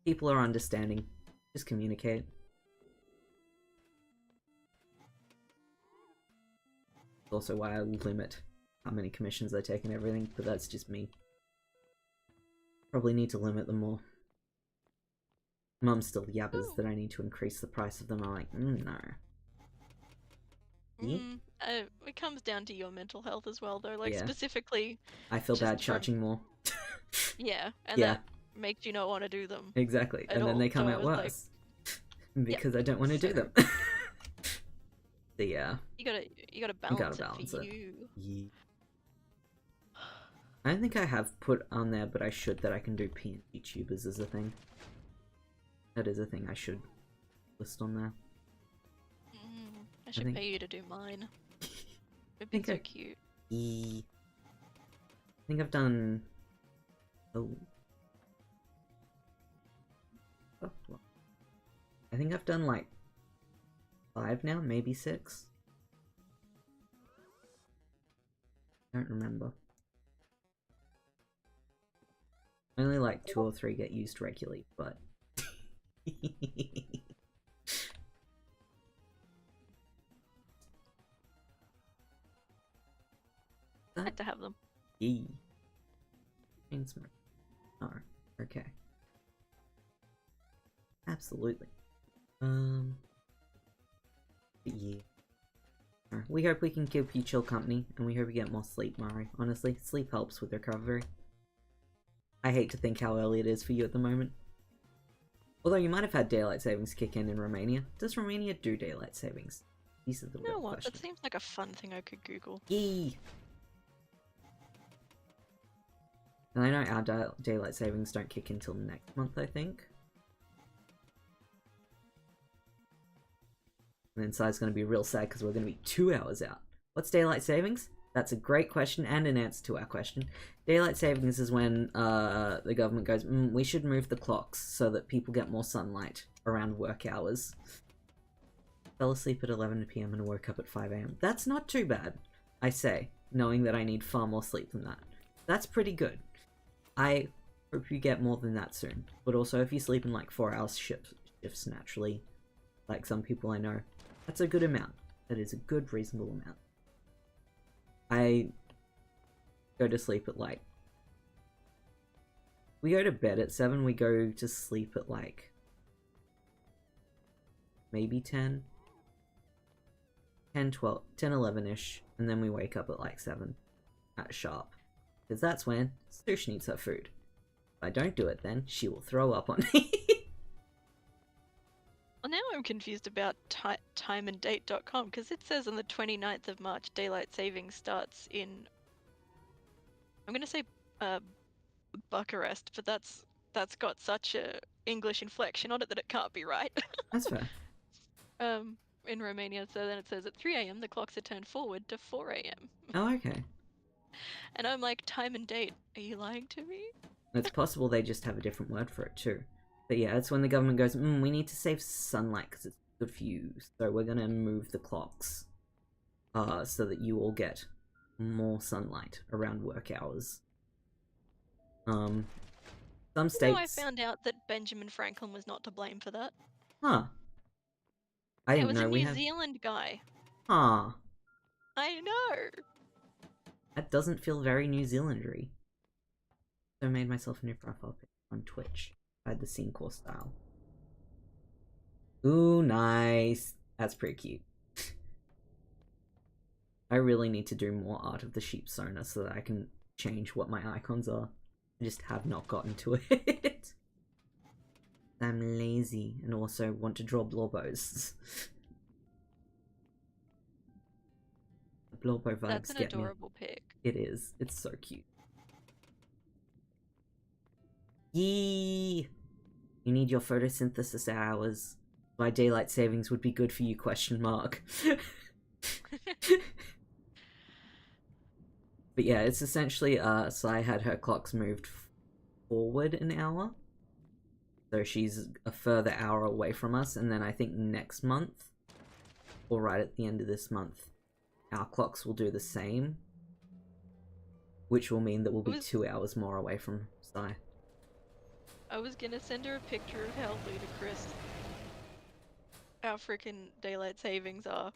people are understanding. Just communicate. Also why I limit how many commissions I take and everything, but that's just me. Probably need to limit them more. Mum still yabbers that I need to increase the price of them. I'm like, no. It comes down to your mental health as well, though. Like, specifically... I feel bad charging more. Yeah, and that makes you not want to do them. Exactly, and then they come out worse. Like... because I don't want to do them. So yeah. You gotta balance it for you. Yeah. I don't think I have put on there, but I should, that I can do PNG tubers as a thing. That is a thing I should list on there. I should pay you to do mine. It'd be so cute. I think I've done... I think I've done like 5 now, maybe 6. I don't remember. Only like 2 or 3 get used regularly, but... I had to have them. Oh, okay. Absolutely. Yeah. We hope we can keep you chill company, and we hope you get more sleep, Mari. Honestly, sleep helps with recovery. I hate to think how early it is for you at the moment. Although you might have had daylight savings kick in Romania. Does Romania do daylight savings? These are the real questions. That seems like a fun thing I could Google. Yee! And I know our daylight savings don't kick in till next month, I think. And then Sai's going to be real sad because we're going to be 2 hours out. What's daylight savings? That's a great question and an answer to our question. Daylight savings is when the government goes, we should move the clocks so that people get more sunlight around work hours. Fell asleep at 11 PM and woke up at 5 AM. That's not too bad, I say, knowing that I need far more sleep than that. That's pretty good. I hope you get more than that soon. But also, if you sleep in like 4-hour shifts naturally, like some people I know, that's a good amount. That is a good, reasonable amount. I go to sleep at like... We go to bed at 7, we go to sleep at like... maybe 10? 10, 12, 10, 11-ish, and then we wake up at like 7 at sharp. Because that's when Sush needs her food. If I don't do it then, she will throw up on me. Well, now I'm confused about timeanddate.com, because it says on the 29th of March, daylight savings starts in... I'm going to say Bucharest, but that's got such a English inflection on it that it can't be right. That's fair. In Romania, so then it says at 3 AM the clocks are turned forward to 4 AM. Oh, okay. And I'm like, time and date, are you lying to me? It's possible they just have a different word for it too. But yeah, it's when the government goes, we need to save sunlight because it's good for you, so we're gonna move the clocks so that you all get more sunlight around work hours. Some states... You know, I found out that Benjamin Franklin was not to blame for that. Huh. I didn't know it was we a New had... Zealand guy. Huh. I know. That doesn't feel very New Zealandery. So I made myself a new profile pic on Twitch. I had the scene core style. Ooh, nice. That's pretty cute. I really need to do more art of the sheep Sona so that I can change what my icons are. I just have not gotten to it. I'm lazy and also want to draw blorbos. The blorbo vibes That's an get me. adorable pic. It is. It's so cute. Yee! You need your photosynthesis hours. Why daylight savings would be good for you, question mark. But yeah, it's essentially, Sai had her clocks moved forward an hour. So she's a further hour away from us, and then I think next month, or right at the end of this month, our clocks will do the same. Which will mean that we'll be 2 hours more away from Sai. I was gonna send her a picture of how ludicrous our frickin' daylight savings are.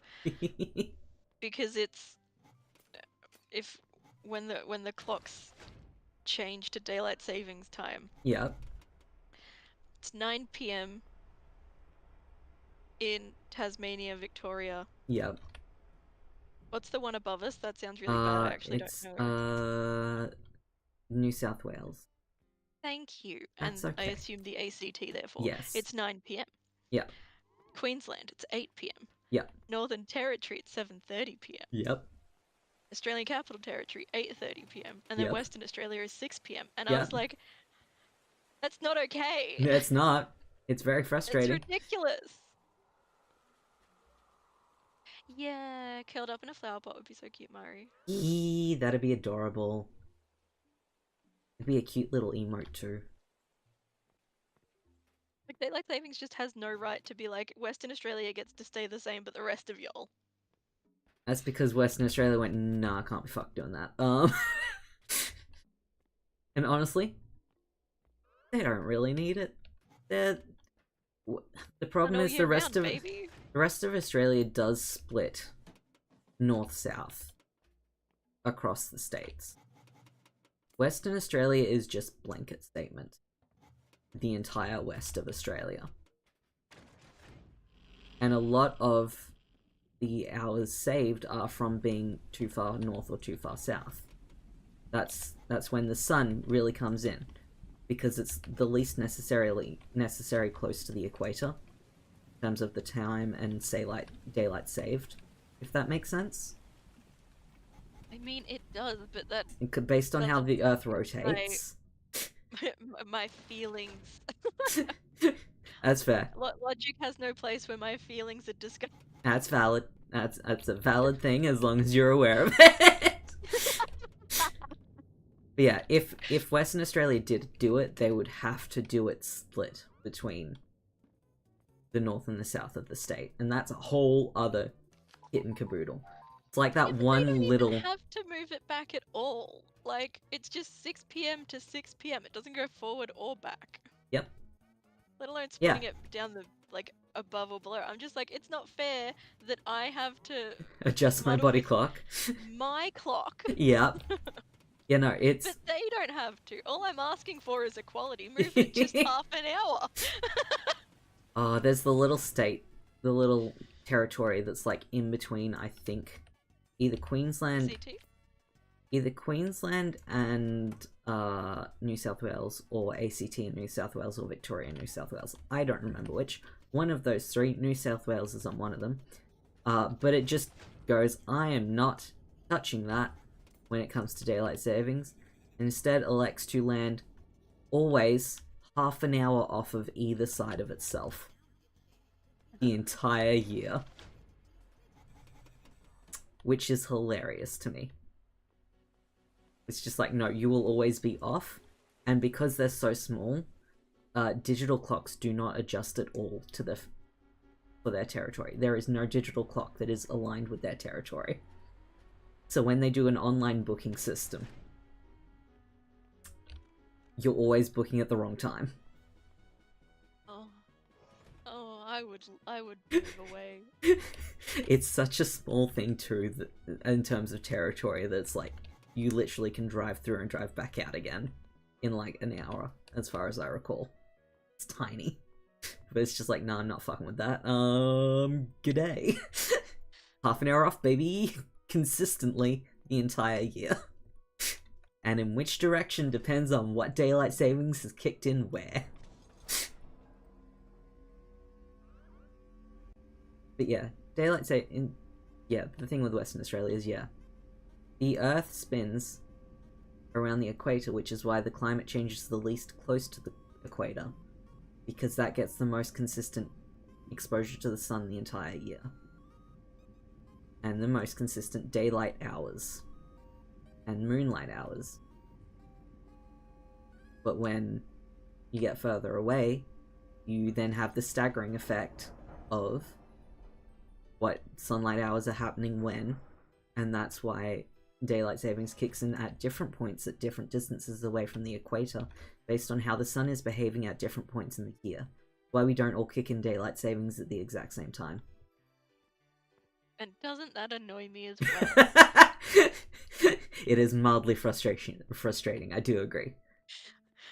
Because it's... when the clocks change to daylight savings time. Yep. It's 9 PM in Tasmania, Victoria. Yep. What's the one above us? That sounds really bad. I actually don't know. New South Wales. Thank you. That's and okay. I assume the ACT therefore. Yes. It's 9 PM. Yep. Queensland, it's 8 PM. Yep. Northern Territory, it's 7:30 PM. Yep. Australian Capital Territory, 8:30 PM. And then Yep. Western Australia is 6 PM. And Yep. I was like, that's not okay. No, it's not. It's very frustrating. It's ridiculous. Yeah, curled up in a flower pot would be so cute, Mari. Eee, that'd be adorable. It'd be a cute little emote too. Like, daylight savings just has no right to be like, Western Australia gets to stay the same, but the rest of y'all. That's because Western Australia went, nah, I can't be fucked doing that. And honestly, they don't really need it. The problem is the rest of Australia does split north-south across the states. Western Australia is just blanket statement. The entire west of Australia. And a lot of the hours saved are from being too far north or too far south. That's when the sun really comes in, because it's the least necessary close to the equator in terms of the time and daylight saved, if that makes sense. I mean, it does, but that... Based on how the Earth rotates. My feelings That's fair. Logic has no place where my feelings are discussed. That's valid. That's a valid thing as long as you're aware of it. But yeah, if Western Australia did do it, they would have to do it split between the north and the south of the state, and that's a whole other kit and caboodle. It's like that one they don't little. even have to move it back at all. Like, it's just 6 p.m. to 6 p.m. It doesn't go forward or back. Yep. Let alone splitting it down the like above or below. I'm just like, it's not fair that I have to adjust my body clock. My clock. Yep. Yeah, no, it's. But they don't have to. All I'm asking for is equality. Move it just half an hour. Oh, there's the little state, the little territory that's like in between. I think either Queensland and New South Wales, or ACT and New South Wales, or Victoria and New South Wales. I don't remember which. One of those three. New South Wales is on one of them. But it just goes, I am not touching that when it comes to daylight savings. And instead elects to land always half an hour off of either side of itself. The entire year. Which is hilarious to me. It's just like, no, you will always be off. And because they're so small, digital clocks do not adjust at all to for their territory. There is no digital clock that is aligned with their territory. So when they do an online booking system, you're always booking at the wrong time. Oh, I would move away. It's such a small thing too, that, in terms of territory, that's like, you literally can drive through and drive back out again in like an hour, as far as I recall. It's tiny. But it's just like, no, I'm not fucking with that. G'day. Half an hour off, baby. Consistently the entire year. And in which direction depends on what daylight savings has kicked in where. But yeah, daylight saving. Yeah, the thing with Western Australia is, yeah, the Earth spins around the equator, which is why the climate change is the least close to the equator, because that gets the most consistent exposure to the sun the entire year. And the most consistent daylight hours. And moonlight hours. But when you get further away, you then have the staggering effect of what sunlight hours are happening when, and that's why daylight savings kicks in at different points at different distances away from the equator, based on how the sun is behaving at different points in the year. Why we don't all kick in daylight savings at the exact same time. And doesn't that annoy me as well? It is mildly frustrating, I do agree.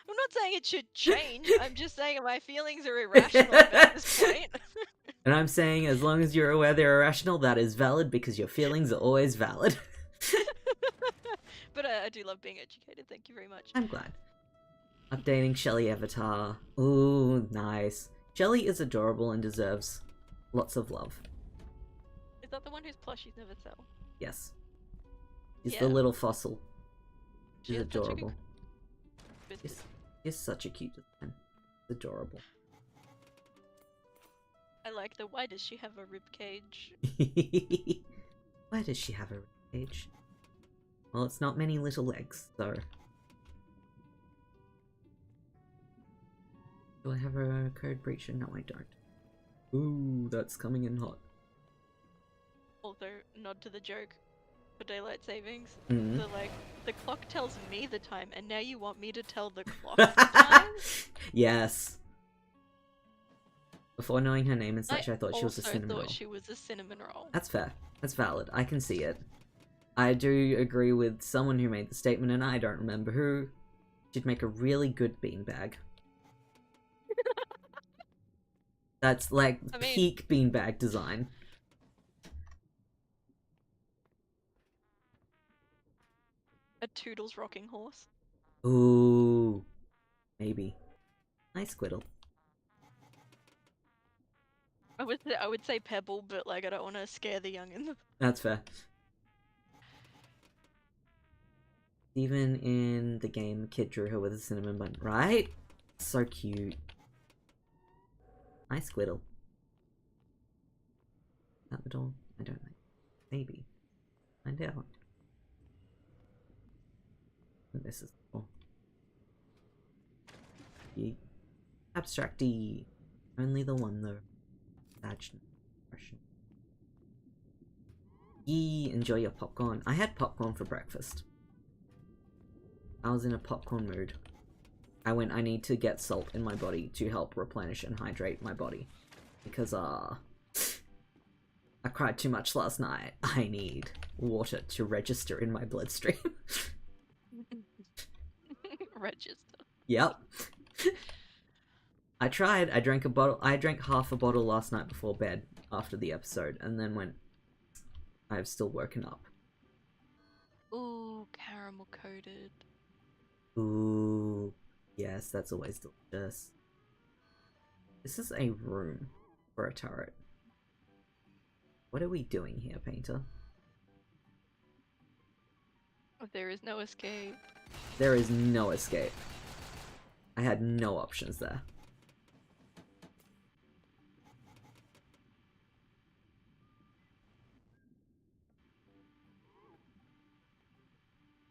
I'm not saying it should change, I'm just saying my feelings are irrational at this point. And I'm saying, as long as you're aware they're irrational, that is valid, because your feelings are always valid. But I do love being educated, thank you very much. I'm glad. Updating Shelly avatar. Ooh, nice. Shelly is adorable and deserves lots of love. Is that the one whose plushies never sell? Yes. She's the little fossil. She's adorable. She's such a cute design. It's adorable. I like the, why does she have a rib cage? Why does she have a rib cage? Well, it's not many little legs, so... Do I have a code breacher? No, I don't. Ooh, that's coming in hot. Also, nod to the joke for daylight savings. Mm-hmm. So, like, the clock tells me the time, and now you want me to tell the clock the time? Yes. Before knowing her name and such, I thought she was a cinnamon roll. I thought she was a cinnamon roll. That's fair. That's valid. I can see it. I do agree with someone who made the statement, and I don't remember who. She'd make a really good beanbag. That's like peak beanbag design. A Toodles rocking horse. Ooh. Maybe. Nice squiddle. I would say Pebble, but like I don't want to scare the youngins. That's fair. Even in the game, Kid drew her with a cinnamon bun, right? So cute. Hi, Squiddle. Is that the door? I don't know. Maybe. Find out. This is the door. Yeet. Abstracty. Only the one though. Badge. Yee, enjoy your popcorn. I had popcorn for breakfast. I was in a popcorn mood. I need to get salt in my body to help replenish and hydrate my body. Because, I cried too much last night. I need water to register in my bloodstream. Register. Yep. I tried. I drank half a bottle last night before bed after the episode, and then went, I've still woken up. Ooh, caramel coated. Ooh, yes, that's always delicious. This is a room for a turret. What are we doing here, Painter? There is no escape. There is no escape. I had no options there.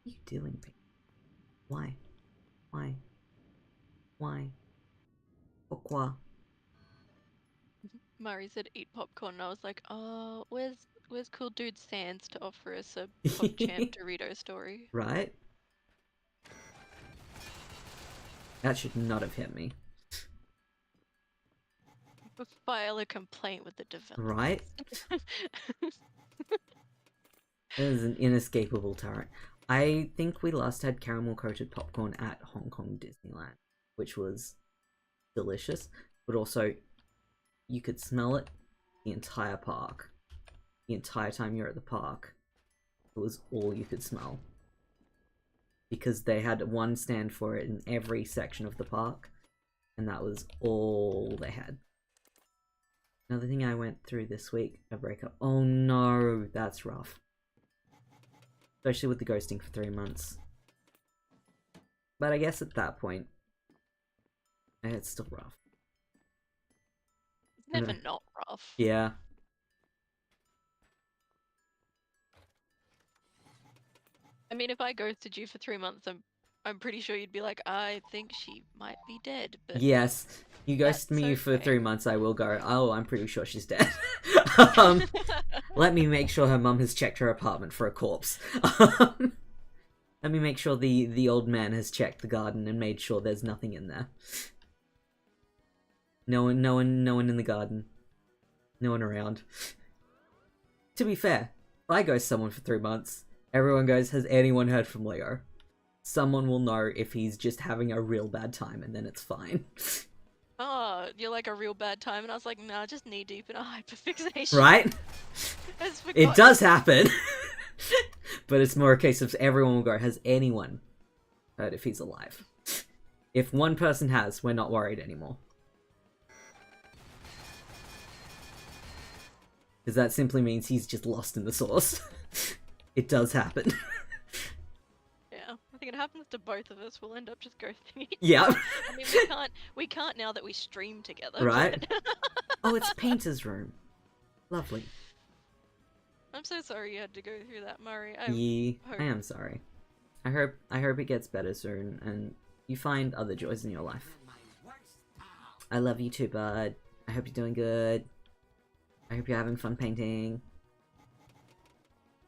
What are you doing, Painter? Why? Why? Why? Pourquoi? Murray said eat popcorn, and I was like, oh, where's cool dude Sans to offer us a PogChamp Dorito story? Right? That should not have hit me. File a complaint with the developer. Right? It is an inescapable turret. I think we last had caramel coated popcorn at Hong Kong Disneyland, which was delicious, but also you could smell it the entire park. The entire time you're at the park, it was all you could smell. Because they had one stand for it in every section of the park, and that was all they had. Another thing I went through this week, a breakup. Oh no, that's rough. Especially with the ghosting for 3 months. But I guess at that point, it's still rough. It's never not rough. Yeah. I mean, if I ghosted you for 3 months, I'm pretty sure you'd be like, I think she might be dead. But yes, you ghost me okay. for 3 months, I will go, oh, I'm pretty sure she's dead. Let me make sure her mum has checked her apartment for a corpse. Let me make sure the old man has checked the garden and made sure there's nothing in there. No one in the garden. No one around. To be fair, if I ghost someone for 3 months, everyone goes, has anyone heard from Leo? Someone will know if he's just having a real bad time, and then it's fine. Oh, you're like a real bad time, and I was like, nah, just knee deep in a hyperfixation. Right? It does happen. But it's more a case of everyone will go, has anyone heard if he's alive? If one person has, we're not worried anymore. Because that simply means he's just lost in the source. It does happen. Yeah, I think it happens to both of us. We'll end up just ghosting each other. Yeah. I mean, we can't now that we stream together. Right? Oh, it's Painter's room. Lovely. I'm so sorry you had to go through that, Murray. I am sorry. I hope it gets better soon, and you find other joys in your life. I love you too, bud. I hope you're doing good. I hope you're having fun painting.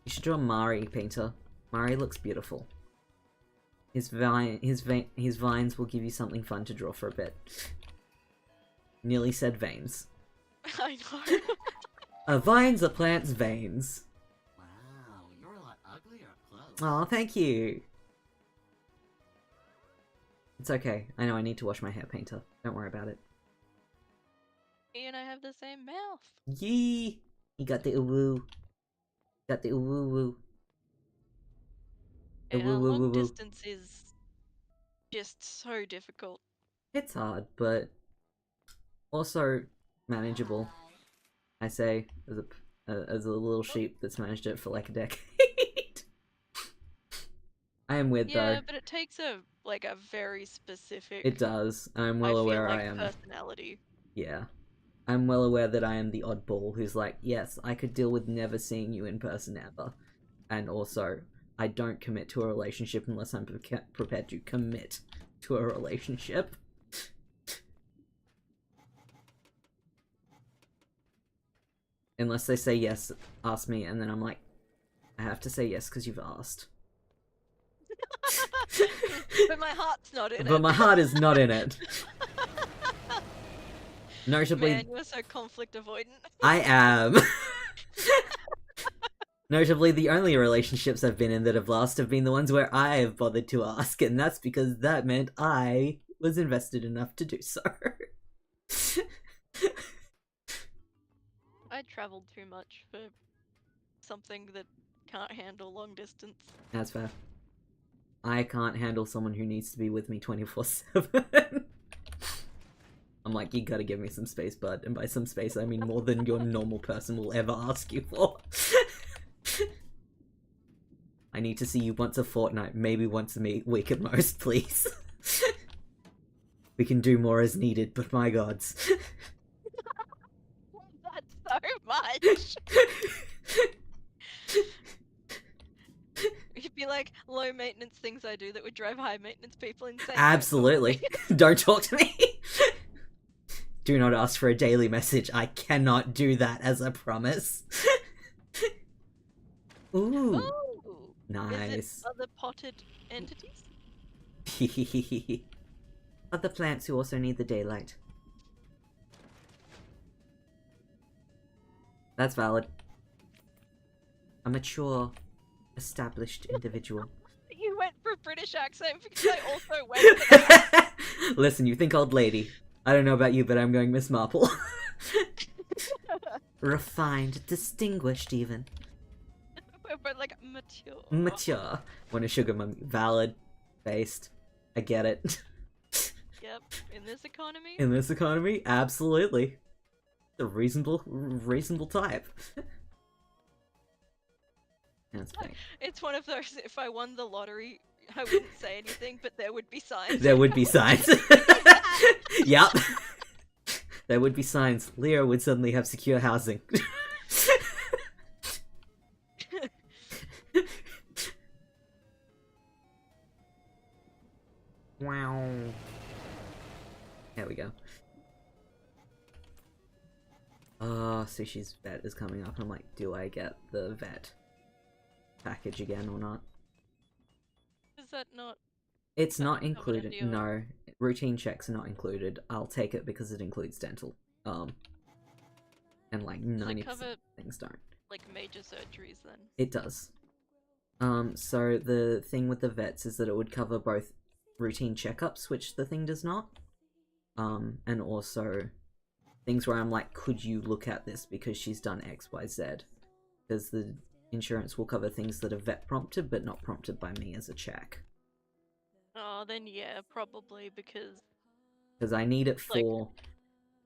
You should draw Mari, Painter. Mari looks beautiful. His vines will give you something fun to draw for a bit. Nearly said veins. I know. Vines are plants' veins. Wow, you're a lot uglier up close. Aw, thank you. It's okay. I know I need to wash my hair, Painter. Don't worry about it. He and I have the same mouth. Yee! You got the woo. Got the woo woo. Yeah, long distance is just so difficult. It's hard, but also manageable. I say as a little sheep that's managed it for like a decade. I am weird though. Yeah, but it takes a very specific. It does. I'm well aware I am. Personality. Yeah. I'm well aware that I am the oddball who's like, yes, I could deal with never seeing you in person ever. And also, I don't commit to a relationship unless I'm prepared to commit to a relationship. Unless they say yes, ask me, and then I'm like, I have to say yes because you've asked. But my heart's not in it. But my heart is not in it. Notably, man, you're so conflict avoidant. I am. Notably, the only relationships I've been in that have lasted have been the ones where I have bothered to ask, and that's because that meant I was invested enough to do so. I travelled too much for something that can't handle long distance. That's fair. I can't handle someone who needs to be with me 24/7. I'm like, you gotta give me some space, bud. And by some space, I mean more than your normal person will ever ask you for. I need to see you once a fortnight, maybe once a week at most, please. We can do more as needed, but my gods. That's so much! It'd be like low maintenance things I do that would drive high maintenance people insane. Absolutely. Don't talk to me. Do not ask for a daily message. I cannot do that as a promise. Ooh. Ooh. Nice. Is it other potted entities? Other plants who also need the daylight. That's valid. A mature, established individual. You went for a British accent because I also went for that. Listen, you think old lady. I don't know about you, but I'm going Miss Marple. Refined, distinguished even. But like mature. Mature. Want a sugar mummy. Valid. Based. I get it. Yep. In this economy? In this economy? Absolutely. A reasonable type. That's fake. It's one of those, if I won the lottery, I wouldn't say anything, but there would be signs. There would be signs. Yup. There would be signs. Leo would suddenly have secure housing. Wow. There we go. Sushi's vet is coming up. I'm like, do I get the vet package again or not? Is that not... It's not included. No. Routine checks are not included. I'll take it because it includes dental. And like 90% of things don't. Like major surgeries then? It does. So the thing with the vets is that it would cover both routine checkups, which the thing does not. And also things where I'm like, could you look at this because she's done X, Y, Z? Because the insurance will cover things that are vet prompted, but not prompted by me as a check. Oh, then yeah, probably because I need it for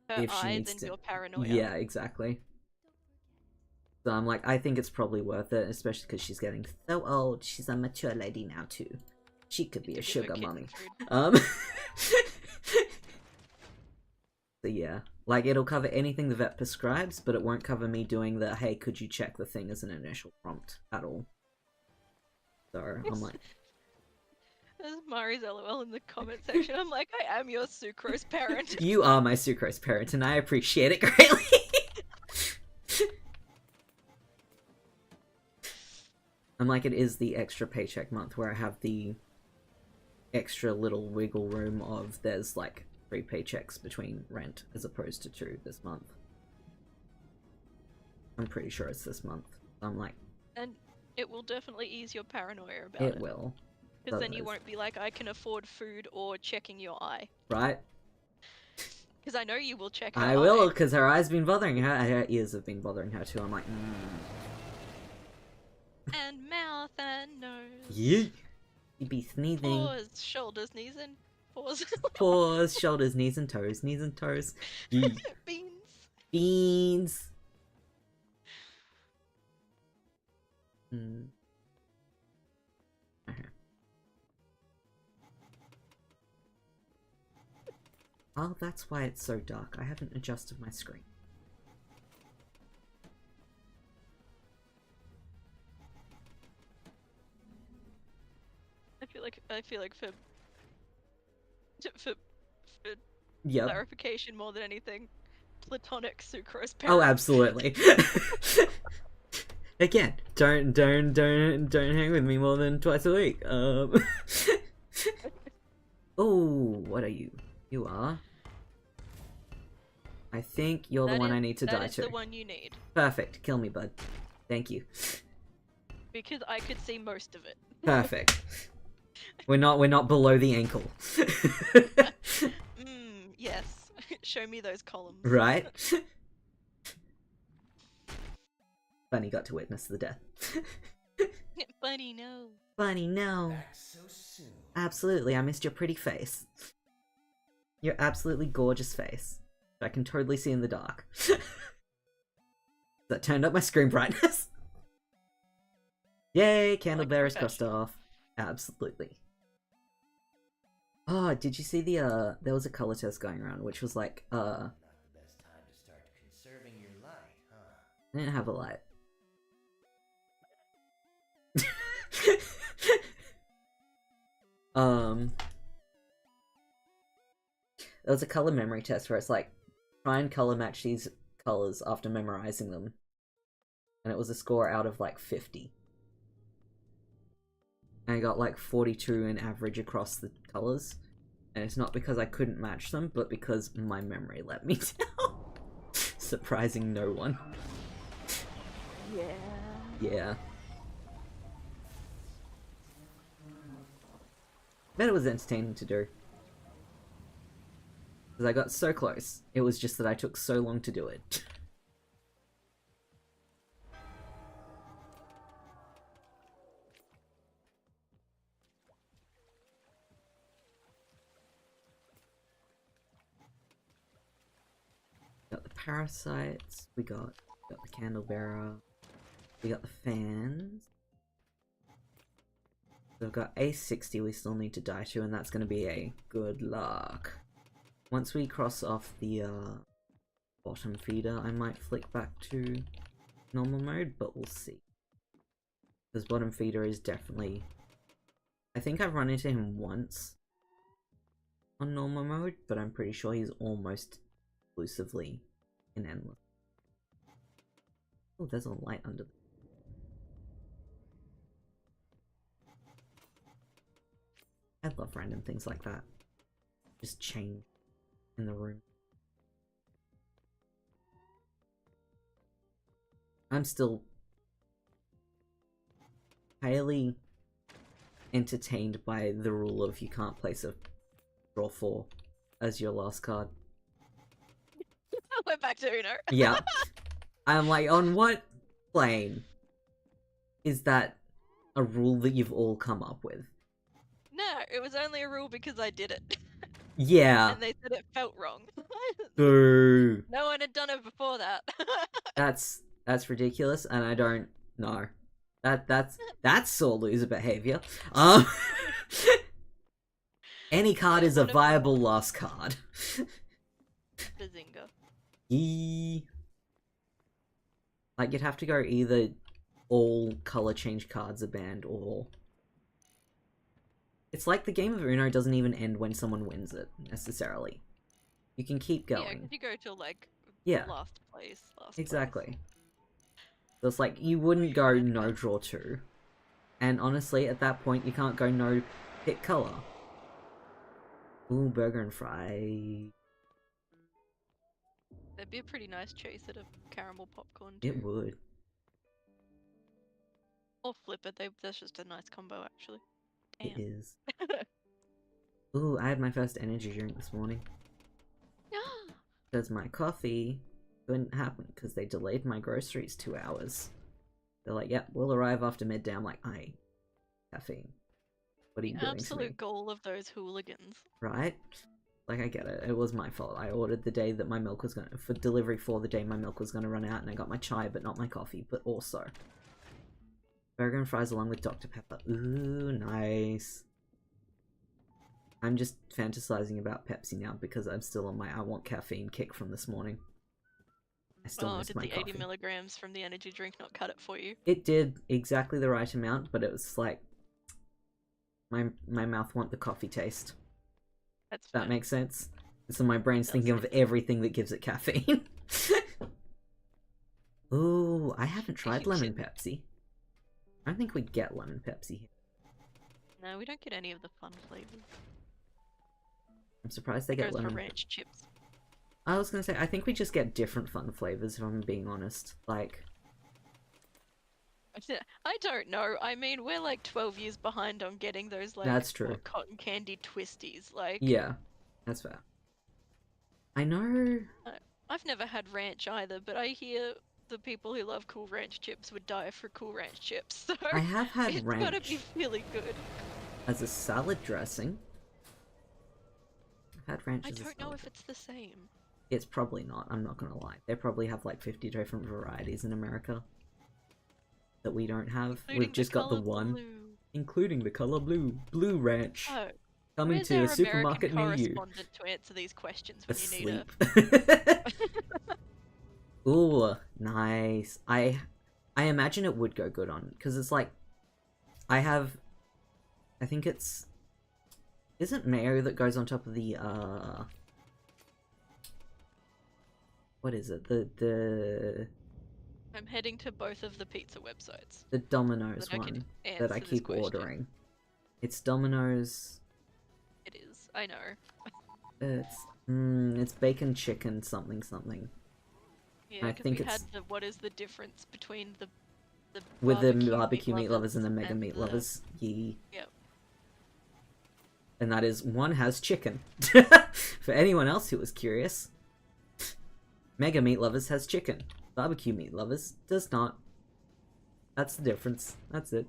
her if she eyes needs and to. your paranoia. Yeah, exactly. So I'm like, I think it's probably worth it, especially because she's getting so old. She's a mature lady now too. She could be a sugar mummy. So yeah, like it'll cover anything the vet prescribes, but it won't cover me doing the, hey, could you check the thing as an initial prompt at all. So I'm like, there's Mari's LOL in the comment section. I'm like, I am your sucrose parent. You are my sucrose parent, and I appreciate it greatly. I'm like, it is the extra paycheck month where I have the extra little wiggle room of there's like 3 paychecks between rent as opposed to 2 this month. I'm pretty sure it's this month. I'm like... And it will definitely ease your paranoia about it. It will. Because then you won't be like, I can afford food or checking your eye. Right? Because I know you will check her eye. I will, because her eye's been bothering her. Her ears have been bothering her too. I'm like, And mouth and nose. Yeah. You'd be sneezing. Paws, shoulders, knees and paws. Paws, shoulders, knees and toes. Knees and toes. Yeah. Beans. Beans. Okay. Oh, that's why it's so dark. I haven't adjusted my screen. I feel like for yep. clarification more than anything, platonic sucrose parent. Oh, absolutely. Again, don't hang with me more than twice a week. Oh, what are you? You are. I think you're the one I need to die to. That is the one you need. Perfect. Kill me, bud. Thank you. Because I could see most of it. Perfect. We're not below the ankle. Yes. Show me those columns. Right? Bunny got to witness the death. Bunny, no. Bunny, no. Back so soon. Absolutely, I missed your pretty face. Your absolutely gorgeous face. I can totally see in the dark. That turned up my screen brightness. Yay, candle bearers crossed off. Absolutely. Oh, did you see the there was a color test going around which was like Not the best time to start conserving your light, huh? I didn't have a light. There was a color memory test where it's like try and color match these colors after memorizing them. And it was a score out of like 50. And I got like 42 in average across the colors. And it's not because I couldn't match them, but because my memory let me down. Surprising no one. Yeah. Yeah. But it was entertaining to do. Because I got so close. It was just that I took so long to do it. Got the parasites, we got the candle bearer, we got the fans. So I've got A60 we still need to die to, and that's going to be a good luck. Once we cross off the bottom feeder, I might flick back to normal mode, but we'll see. Because bottom feeder is definitely... I think I've run into him once on normal mode, but I'm pretty sure he's almost exclusively in endless. Oh, there's a light under there. I love random things like that. Just change in the room. I'm still highly entertained by the rule of you can't place a draw 4 as your last card. We're back to Uno. Yeah. I'm like, on what plane is that a rule that you've all come up with? No, it was only a rule because I did it. Yeah. And they said it felt wrong. Boo. No one had done it before that. That's ridiculous, and I don't know. That's sore loser behavior. Any card is a viable last card. Bazinga. Like, you'd have to go either all color change cards are banned, or... It's like the game of Uno doesn't even end when someone wins it, necessarily. You can keep going. Yeah, you go till, like, yeah. last place. Exactly. So it's like, you wouldn't go no draw 2. And honestly, at that point, you can't go no pick color. Ooh, burger and fry. That'd be a pretty nice chase at a caramel popcorn too. It would. Or flip it, that's just a nice combo actually. Damn. It is. Ooh, I had my first energy drink this morning. Because my coffee couldn't happen because they delayed my groceries 2 hours. They're like, yep, we'll arrive after midday. I'm like, caffeine. What are you doing to me? Absolute goal of those hooligans. Right? Like, I get it. It was my fault. I ordered the day that my milk was for delivery for the day my milk was gonna run out, and I got my chai, but not my coffee. But also, burger and fries along with Dr. Pepper. Ooh, nice. I'm just fantasizing about Pepsi now because I'm still on my I want caffeine kick from this morning. I still miss my coffee. Did the 80 milligrams from the energy drink not cut it for you? It did exactly the right amount, but it was like, my mouth want the coffee taste. That's that fine. makes sense. So my brain's thinking of everything that gives it caffeine. Ooh, I haven't tried lemon Pepsi. I don't think we get lemon Pepsi here. No, we don't get any of the fun flavors. I'm surprised they get lemon. For ranch chips. I was gonna say, I think we just get different fun flavors, if I'm being honest. Like, I don't know. I mean, we're like 12 years behind on getting those, like, that's true. Cotton candy twisties. Like, yeah, that's fair. I know. I've never had ranch either, but I hear the people who love Cool Ranch chips would die for Cool Ranch chips. So I have had it's ranch. gotta be really good. As a salad dressing. I've had ranch. I as a don't know if dressing. it's the same. It's probably not. I'm not gonna lie. They probably have like 50 different varieties in America that we don't have. Including We've just got the one, including the color blue. Blue Ranch. Oh. Coming to a supermarket near you. Correspondent to answer these questions when Asleep. you need her. Ooh, nice. I imagine it would go good on, because it's like, I think it's, isn't mayo that goes on top of the, what is it? I'm heading to both of the pizza websites. The Domino's one that I keep ordering. It's Domino's. It is, I know. It's bacon chicken something something. Yeah, I think it's... what is the difference between the with the barbecue meat lovers and the mega meat lovers. Yee. Yep. And that is, one has chicken. For anyone else who was curious. Mega meat lovers has chicken. Barbecue meat lovers does not. That's the difference. That's it.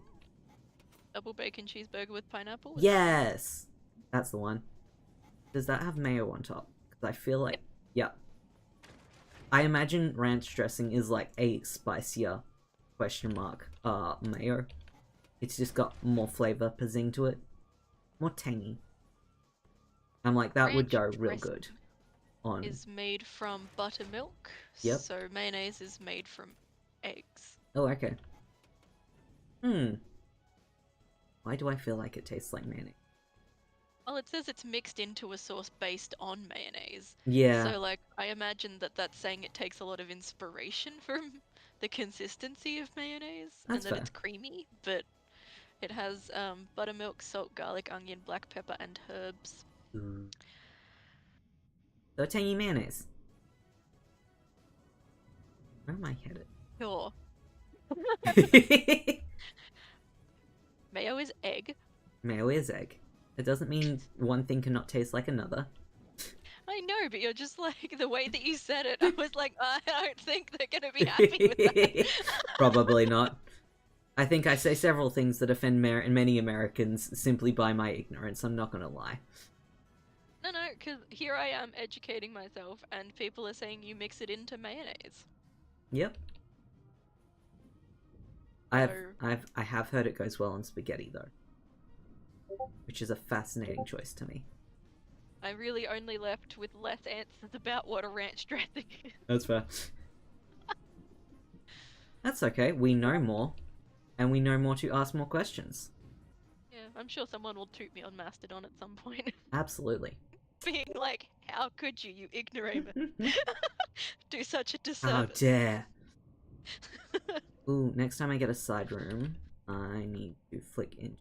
Double bacon cheeseburger with pineapple? Yes! That's the one. Does that have mayo on top? Because I feel like... Yep. I imagine ranch dressing is like a spicier mayo. It's just got more flavor pizzing to it. More tangy. I'm like, that would go real good on... is made from buttermilk. Yep. So mayonnaise is made from eggs. Oh, okay. Why do I feel like it tastes like mayonnaise? Well, it says it's mixed into a sauce based on mayonnaise. Yeah. So, like, I imagine that that's saying it takes a lot of inspiration from the consistency of mayonnaise. That's and that fair. it's creamy, but it has buttermilk, salt, garlic, onion, black pepper, and herbs. So tangy mayonnaise. Where am I headed? Sure. Mayo is egg. Mayo is egg. It doesn't mean one thing cannot taste like another. I know, but you're just like, the way that you said it, I was like, I don't think they're gonna be happy with that. Probably not. I think I say several things that offend many Americans simply by my ignorance, I'm not gonna lie. No, because here I am educating myself, and people are saying you mix it into mayonnaise. Yep. I have heard it goes well on spaghetti though, which is a fascinating choice to me. I really only left with less answers about what a ranch dressing is. That's fair. That's okay. We know more, and we know more to ask more questions. Yeah, I'm sure someone will toot me on Mastodon at some point. Absolutely. Being like, how could you ignorant, do such a disservice? How dare! Ooh, next time I get a side room, I need to flick in.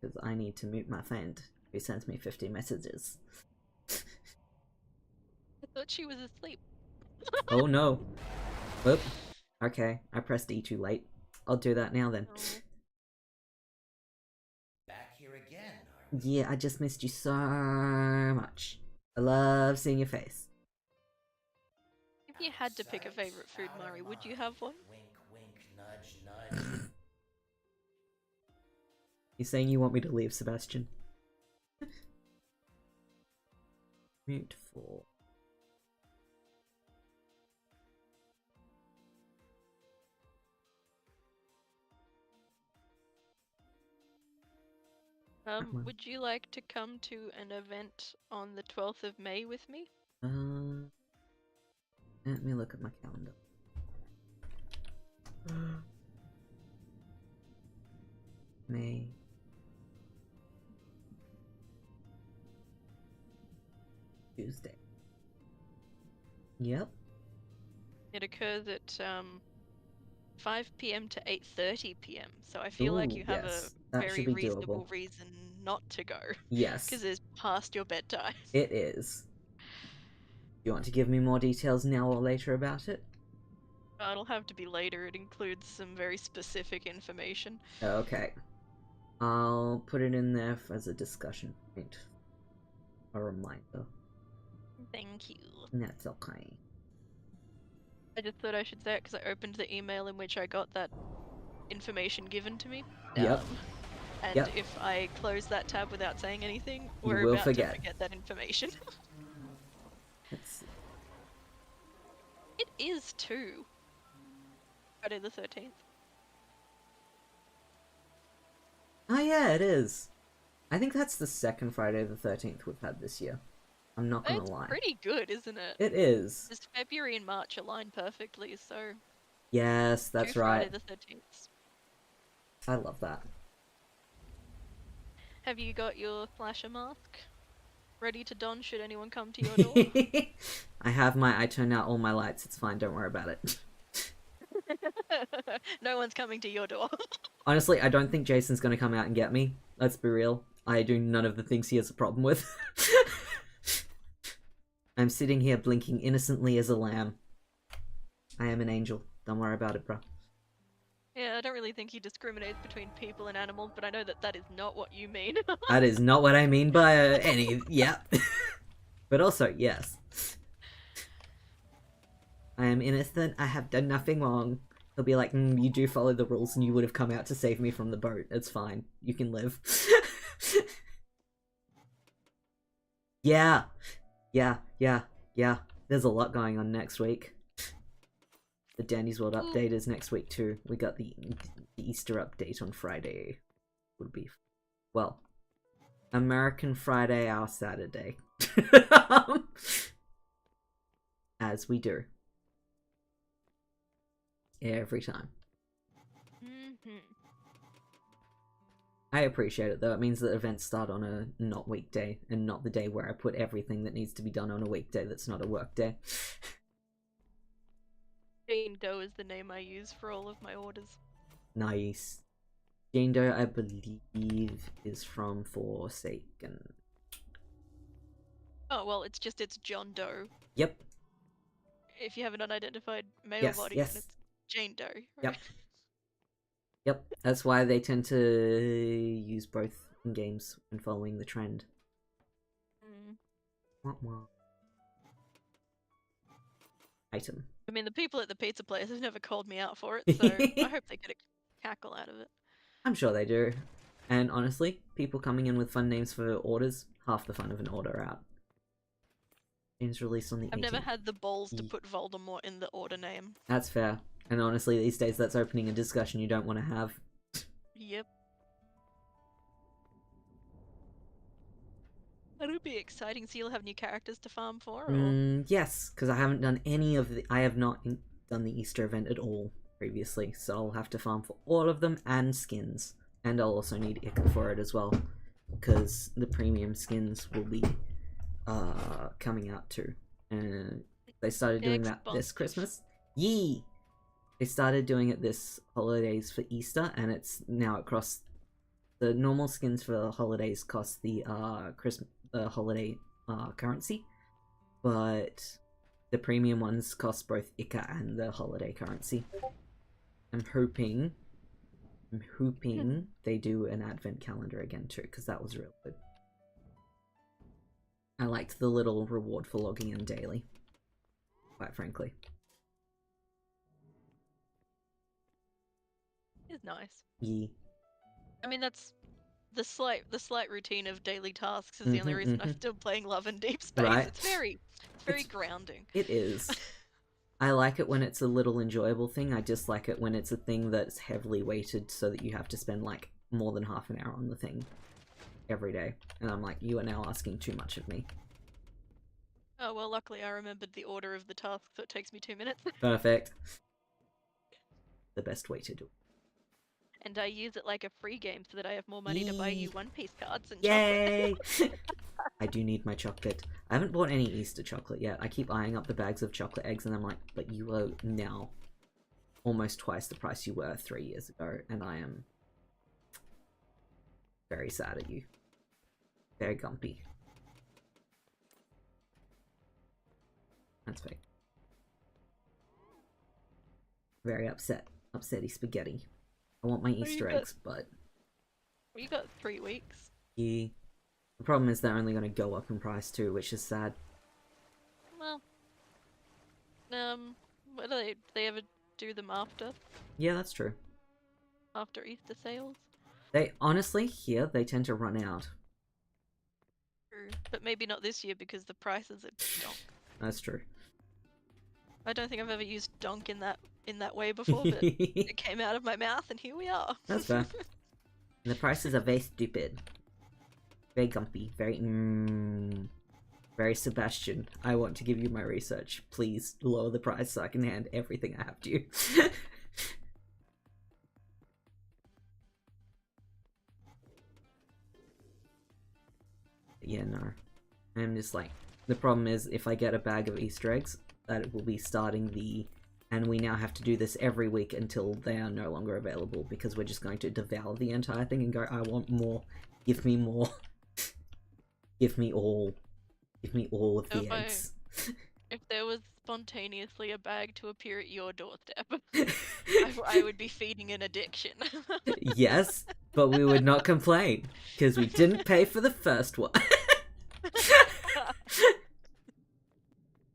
Because I need to mute my friend, who sends me 50 messages. I thought she was asleep. Oh no! Whoop. Okay, I pressed E too late. I'll do that now then. Oh. Back here again, are we? Yeah, I just missed you so much. I love seeing your face. If you had to pick a favorite food, Mari, would you have one? Wink, wink, nudge, nudge. You're saying you want me to leave, Sebastian? Mute for... Would you like to come to an event on the 12th of May with me? Let me look at my calendar. May. Tuesday. Yep. It occurs at 5 p.m. to 8:30 p.m. So I feel like you have yes. a That should very be reasonable doable. reason not to go. Yes. Because it's past your bedtime. It is. Do you want to give me more details now or later about it? It'll have to be later. It includes some very specific information. Okay. I'll put it in there as a discussion point. A reminder. Thank you. That's okay. I just thought I should say it because I opened the email in which I got that information given to me. Yep. And if I close that tab without saying anything, we're will about forget. to forget that information. Let's see. It is too. Friday the 13th. Oh yeah, it is. I think that's the second Friday the 13th we've had this year. I'm not gonna lie. It's pretty good, isn't it? It is. Because February and March align perfectly, so... Yes, that's right. Friday the 13th. I love that. Have you got your flasher mask ready to don should anyone come to your door? I turned out all my lights, it's fine, don't worry about it. No one's coming to your door. Honestly, I don't think Jason's gonna come out and get me. Let's be real. I do none of the things he has a problem with. I'm sitting here blinking innocently as a lamb. I am an angel. Don't worry about it, bro. Yeah, I don't really think he discriminates between people and animals, but I know that that is not what you mean. That is not what I mean by any... Yeah. But also, yes. I am innocent. I have done nothing wrong. He'll be like, you do follow the rules and you would have come out to save me from the boat. It's fine. You can live. Yeah. Yeah. There's a lot going on next week. The Dandy's World update is next week too. We got the Easter update on Friday. Would be, well, American Friday, our Saturday. As we do. Every time. I appreciate it though. It means that events start on a not weekday and not the day where I put everything that needs to be done on a weekday that's not a work day. Jane Doe is the name I use for all of my orders. Nice. Jane Doe, I believe, is from Forsaken. Oh, well, it's John Doe. Yep. If you have an unidentified male body, then it's Jane Doe. Right? Yep. That's why they tend to use both in games when following the trend. Item. I mean, the people at the pizza place have never called me out for it, so I hope they get a cackle out of it. I'm sure they do. And honestly, people coming in with fun names for orders, half the fun of an order out. Games released on the 18th. I've never had the balls to put Voldemort in the order name. That's fair. And honestly, these days that's opening a discussion you don't want to have. Yep. It'll be exciting, so you'll have new characters to farm for, or? Yes, because I haven't done any of the... I have not done the Easter event at all previously, so I'll have to farm for all of them and skins. And I'll also need Ica for it as well, because the premium skins will be coming out too. And they started doing that this Christmas. Yee! They started doing it this holidays for Easter, and it's now across... The normal skins for holidays cost the holiday currency, but the premium ones cost both Ica and the holiday currency. I'm hoping they do an advent calendar again too, because that was real good. I liked the little reward for logging in daily, quite frankly. It's nice. Yeah. I mean, that's the slight routine of daily tasks is the only reason I'm still playing Love in Deep Space. Right. It's very grounding. It is. I like it when it's a little enjoyable thing. I dislike it when it's a thing that's heavily weighted so that you have to spend like more than half an hour on the thing every day. And I'm like, you are now asking too much of me. Oh, well, luckily I remembered the order of the task, so it takes me 2 minutes. Perfect. The best way to do it. and I use it like a free game so that I have more money to buy you One Piece cards and Yay! chocolate. I do need my chocolate. I haven't bought any Easter chocolate yet. I keep eyeing up the bags of chocolate eggs and I'm like, but you are now almost twice the price you were 3 years ago, and I am very sad at you. Very gumpy. That's fake. Very upset. Upsetty spaghetti. I want my Easter eggs, but... You got 3 weeks. Yeah. The problem is they're only going to go up in price too, which is sad. Well... what do they ever do them after? Yeah, that's true. After Easter sales? They, honestly, here, they tend to run out. True. But maybe not this year because the prices are donk. That's true. I don't think I've ever used donk in that way before, but it came out of my mouth and here we are. That's fair. The prices are very stupid. Very gumpy. Very Sebastian. I want to give you my research. Please lower the price so I can hand everything I have to you. Yeah, no. I'm just like, the problem is if I get a bag of Easter eggs, that it will be starting the, and we now have to do this every week until they are no longer available because we're just going to devour the entire thing and go, I want more, give me more, give me all of the eggs. If there was spontaneously a bag to appear at your doorstep, I would be feeding an addiction. Yes, but we would not complain because we didn't pay for the first one.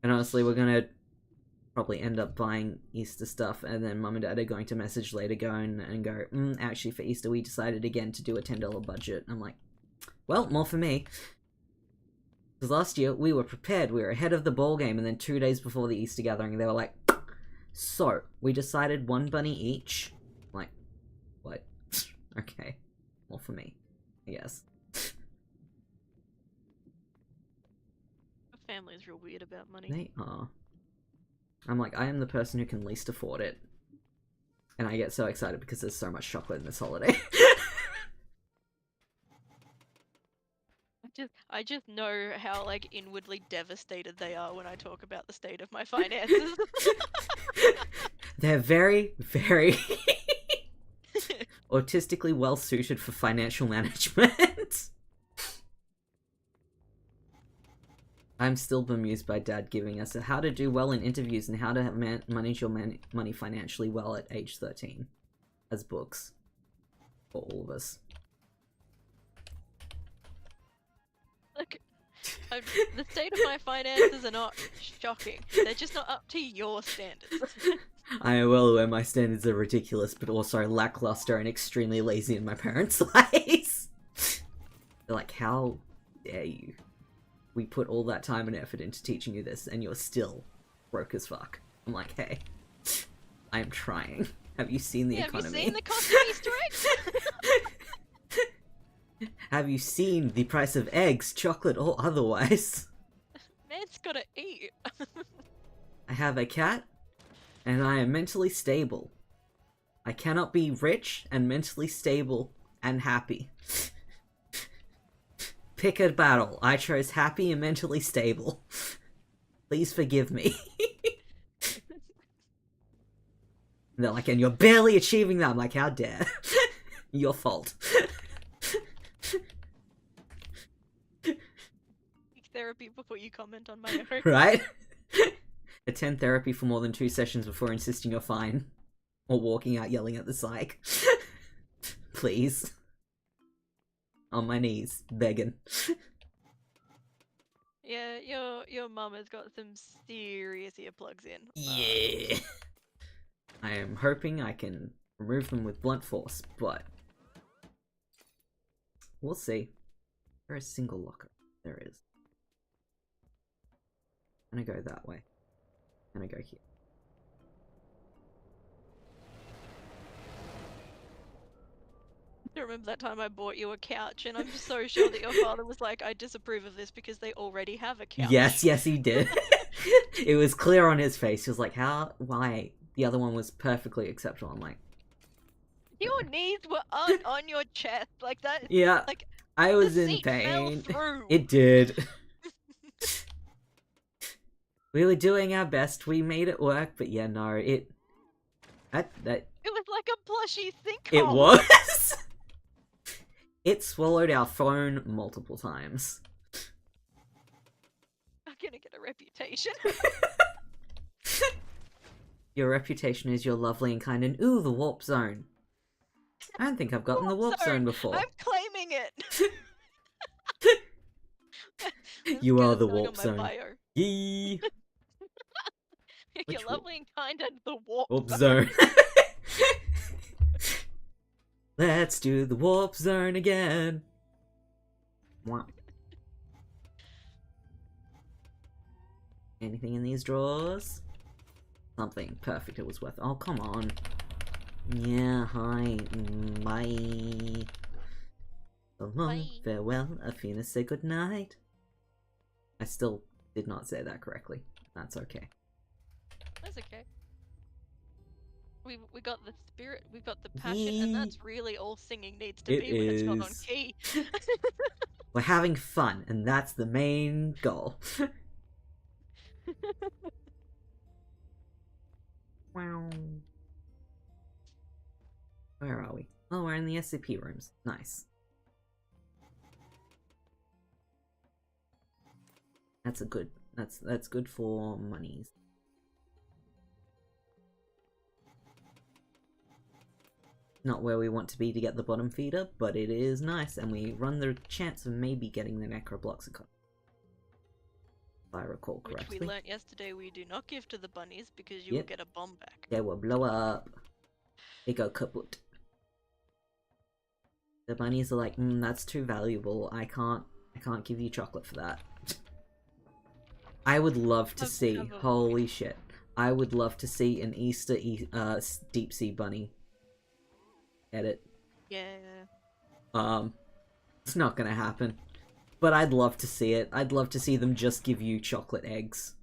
And honestly, we're gonna probably end up buying Easter stuff, and then Mum and Dad are going to message later going and go, actually for Easter we decided again to do a $10 budget. I'm like, well, more for me. Because last year we were prepared, we were ahead of the ball game, and then 2 days before the Easter gathering they were like, so, we decided one bunny each. I'm like, what? Okay, more for me, I guess. Family's real weird about money. They are. I'm like, I am the person who can least afford it. And I get so excited because there's so much chocolate in this holiday. I just know how, like, inwardly devastated they are when I talk about the state of my finances. They're very, very autistically well suited for financial management. I'm still bemused by Dad giving us a how to do well in interviews and how to manage your money financially well at age 13 as books for all of us. Look, the state of my finances are not shocking. They're just not up to your standards. I am well aware my standards are ridiculous, but also lackluster and extremely lazy in my parents' eyes. They're like, how dare you? We put all that time and effort into teaching you this, and you're still broke as fuck. I'm like, hey, I am trying. Have you seen the economy? Have you seen the cost of Easter eggs? Have you seen the price of eggs, chocolate, or otherwise? Man's gotta eat. I have a cat, and I am mentally stable. I cannot be rich and mentally stable and happy. Pick a battle. I chose happy and mentally stable. Please forgive me. They're like, and you're barely achieving that. I'm like, how dare. Your fault. Therapy before you comment on my own. Right? Attend therapy for more than 2 sessions before insisting you're fine. Or walking out yelling at the psych. Please. On my knees, begging. Yeah, your mum has got some serious earplugs in. Yeah. I am hoping I can remove them with blunt force, but we'll see. There's a single locker. There is. I'm gonna go that way. I'm gonna go here. I remember that time I bought you a couch, and I'm so sure that your father was like, I disapprove of this because they already have a couch. Yes, he did. It was clear on his face. He was like, how? Why? The other one was perfectly acceptable. I'm like, Your knees were on your chest like that. Yeah, like I was the in seat pain. Fell through. It did. We were doing our best. We made it work, but yeah, no, it was like a plushy sinkhole. It was. It swallowed our phone multiple times. I'm gonna get a reputation. Your reputation is you're lovely and kind, and ooh, the warp zone. I don't think I've gotten the warp zone before. I'm claiming it. You are the warp zone. Yee. You're lovely and kind and the warp zone. Let's do the warp zone again. Anything in these drawers? Something. Perfect. It was worth it. Oh, come on. Yeah, hi. Bye. So long, farewell. Athena, say goodnight. I still did not say that correctly. That's okay. That's okay. We got the spirit, we've got the passion, and that's really all singing needs to be when it's not on key. We're having fun, and that's the main goal. Wow. Where are we? Oh, we're in the SCP rooms. Nice. That's a good. That's good for monies. Not where we want to be to get the bottom feeder, but it is nice, and we run the chance of maybe getting the necroblocks. If I recall correctly. Which we learnt yesterday we do not give to the bunnies because you will get a bomb back. They will blow up. They go kaput. The bunnies are like, that's too valuable. I can't give you chocolate for that. I would love to see, holy shit. I would love to see an Easter deep sea bunny. Get it? Yeah. It's not gonna happen. But I'd love to see it. I'd love to see them just give you chocolate eggs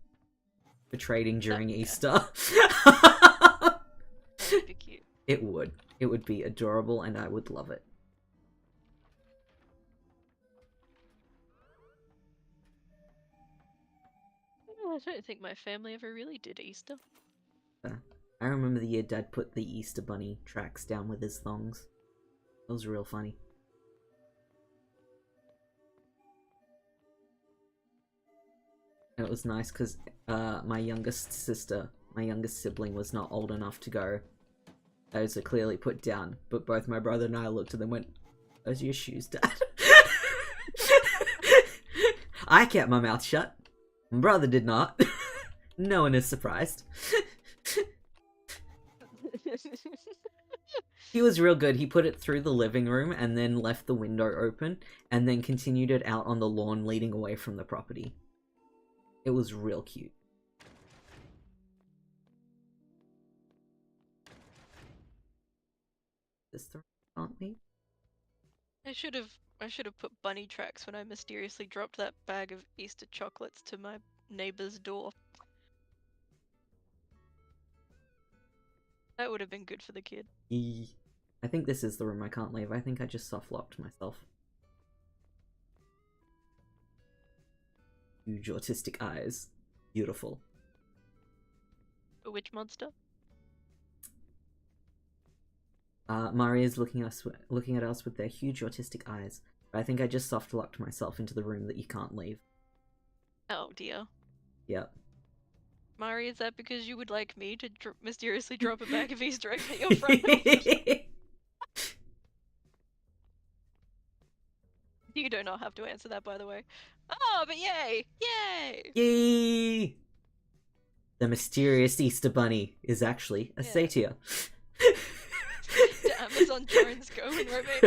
for trading during Easter. That would be cute. It would. It would be adorable, and I would love it. I don't think my family ever really did Easter. I remember the year Dad put the Easter Bunny tracks down with his thongs. It was real funny. And it was nice because my youngest sibling was not old enough to go. Those are clearly put down, but both my brother and I looked at them and went, "Those are your shoes, Dad." I kept my mouth shut. My brother did not. No one is surprised. He was real good. He put it through the living room and then left the window open and then continued it out on the lawn leading away from the property. It was real cute. This the aren't we? I should have put bunny tracks when I mysteriously dropped that bag of Easter chocolates to my neighbor's door. That would have been good for the kid. I think this is the room I can't leave. I think I just soft-locked myself. Huge autistic eyes. Beautiful. Which monster? Maria's looking at us with their huge autistic eyes. But I think I just soft-locked myself into the room that you can't leave. Oh dear. Yep. Mari, is that because you would like me to mysteriously drop a bag of Easter eggs at your front door? You do not have to answer that, by the way. Oh, but yay! Yay! Yay! The mysterious Easter Bunny is actually a satyr. To Amazon Jones go and romance.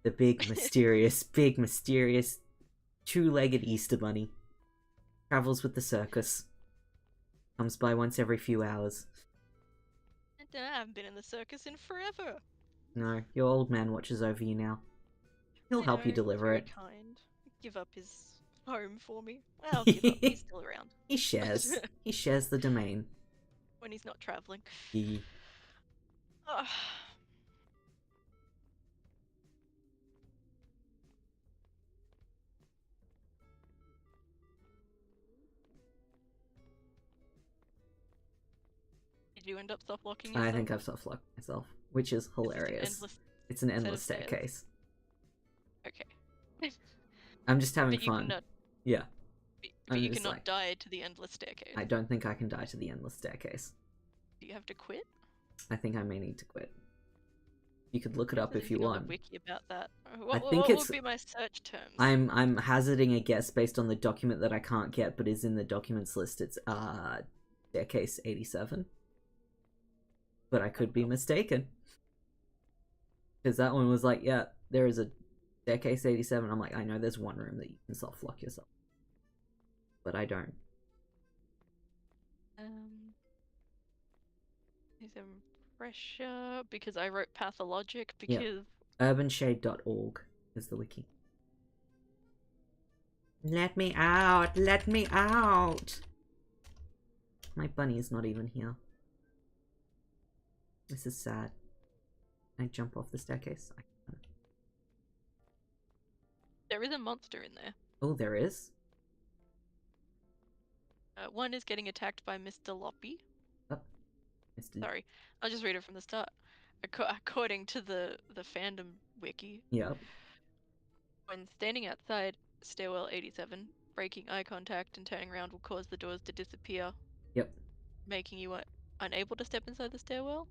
The big mysterious two-legged Easter Bunny travels with the circus. Comes by once every few hours. I haven't been in the circus in forever. No, your old man watches over you now. He'll help you deliver it. Kind. Give up his home for me. I'll give up. He's still around. He shares. He shares the domain. when he's not traveling. Yeah. Did you end up soft locking yourself? I think I've soft locked myself, which is hilarious. It's an endless staircase. Okay. I'm just having fun. Yeah. But you cannot die to the endless staircase. I don't think I can die to the endless staircase. Do you have to quit? I think I may need to quit. You could look it up if you want. Wiki about that. What would be my search terms? I'm hazarding a guess based on the document that I can't get, but is in the documents list. It's staircase 87. But I could be mistaken. Because that one was like, yeah, there is a staircase 87. I'm like, I know there's one room that you can soft lock yourself. But I don't. Is there pressure? Because I wrote pathologic, because... Yep. Urbanshade.org is the wiki. Let me out! Let me out! My bunny is not even here. This is sad. Can I jump off the staircase? I can't. There is a monster in there. Oh, there is? One is getting attacked by Mr. Loppy. Oh. Sorry, I'll just read it from the start. According to the fandom wiki. Yep. When standing outside stairwell 87, breaking eye contact and turning around will cause the doors to disappear. Yep. Making you unable to step inside the stairwell.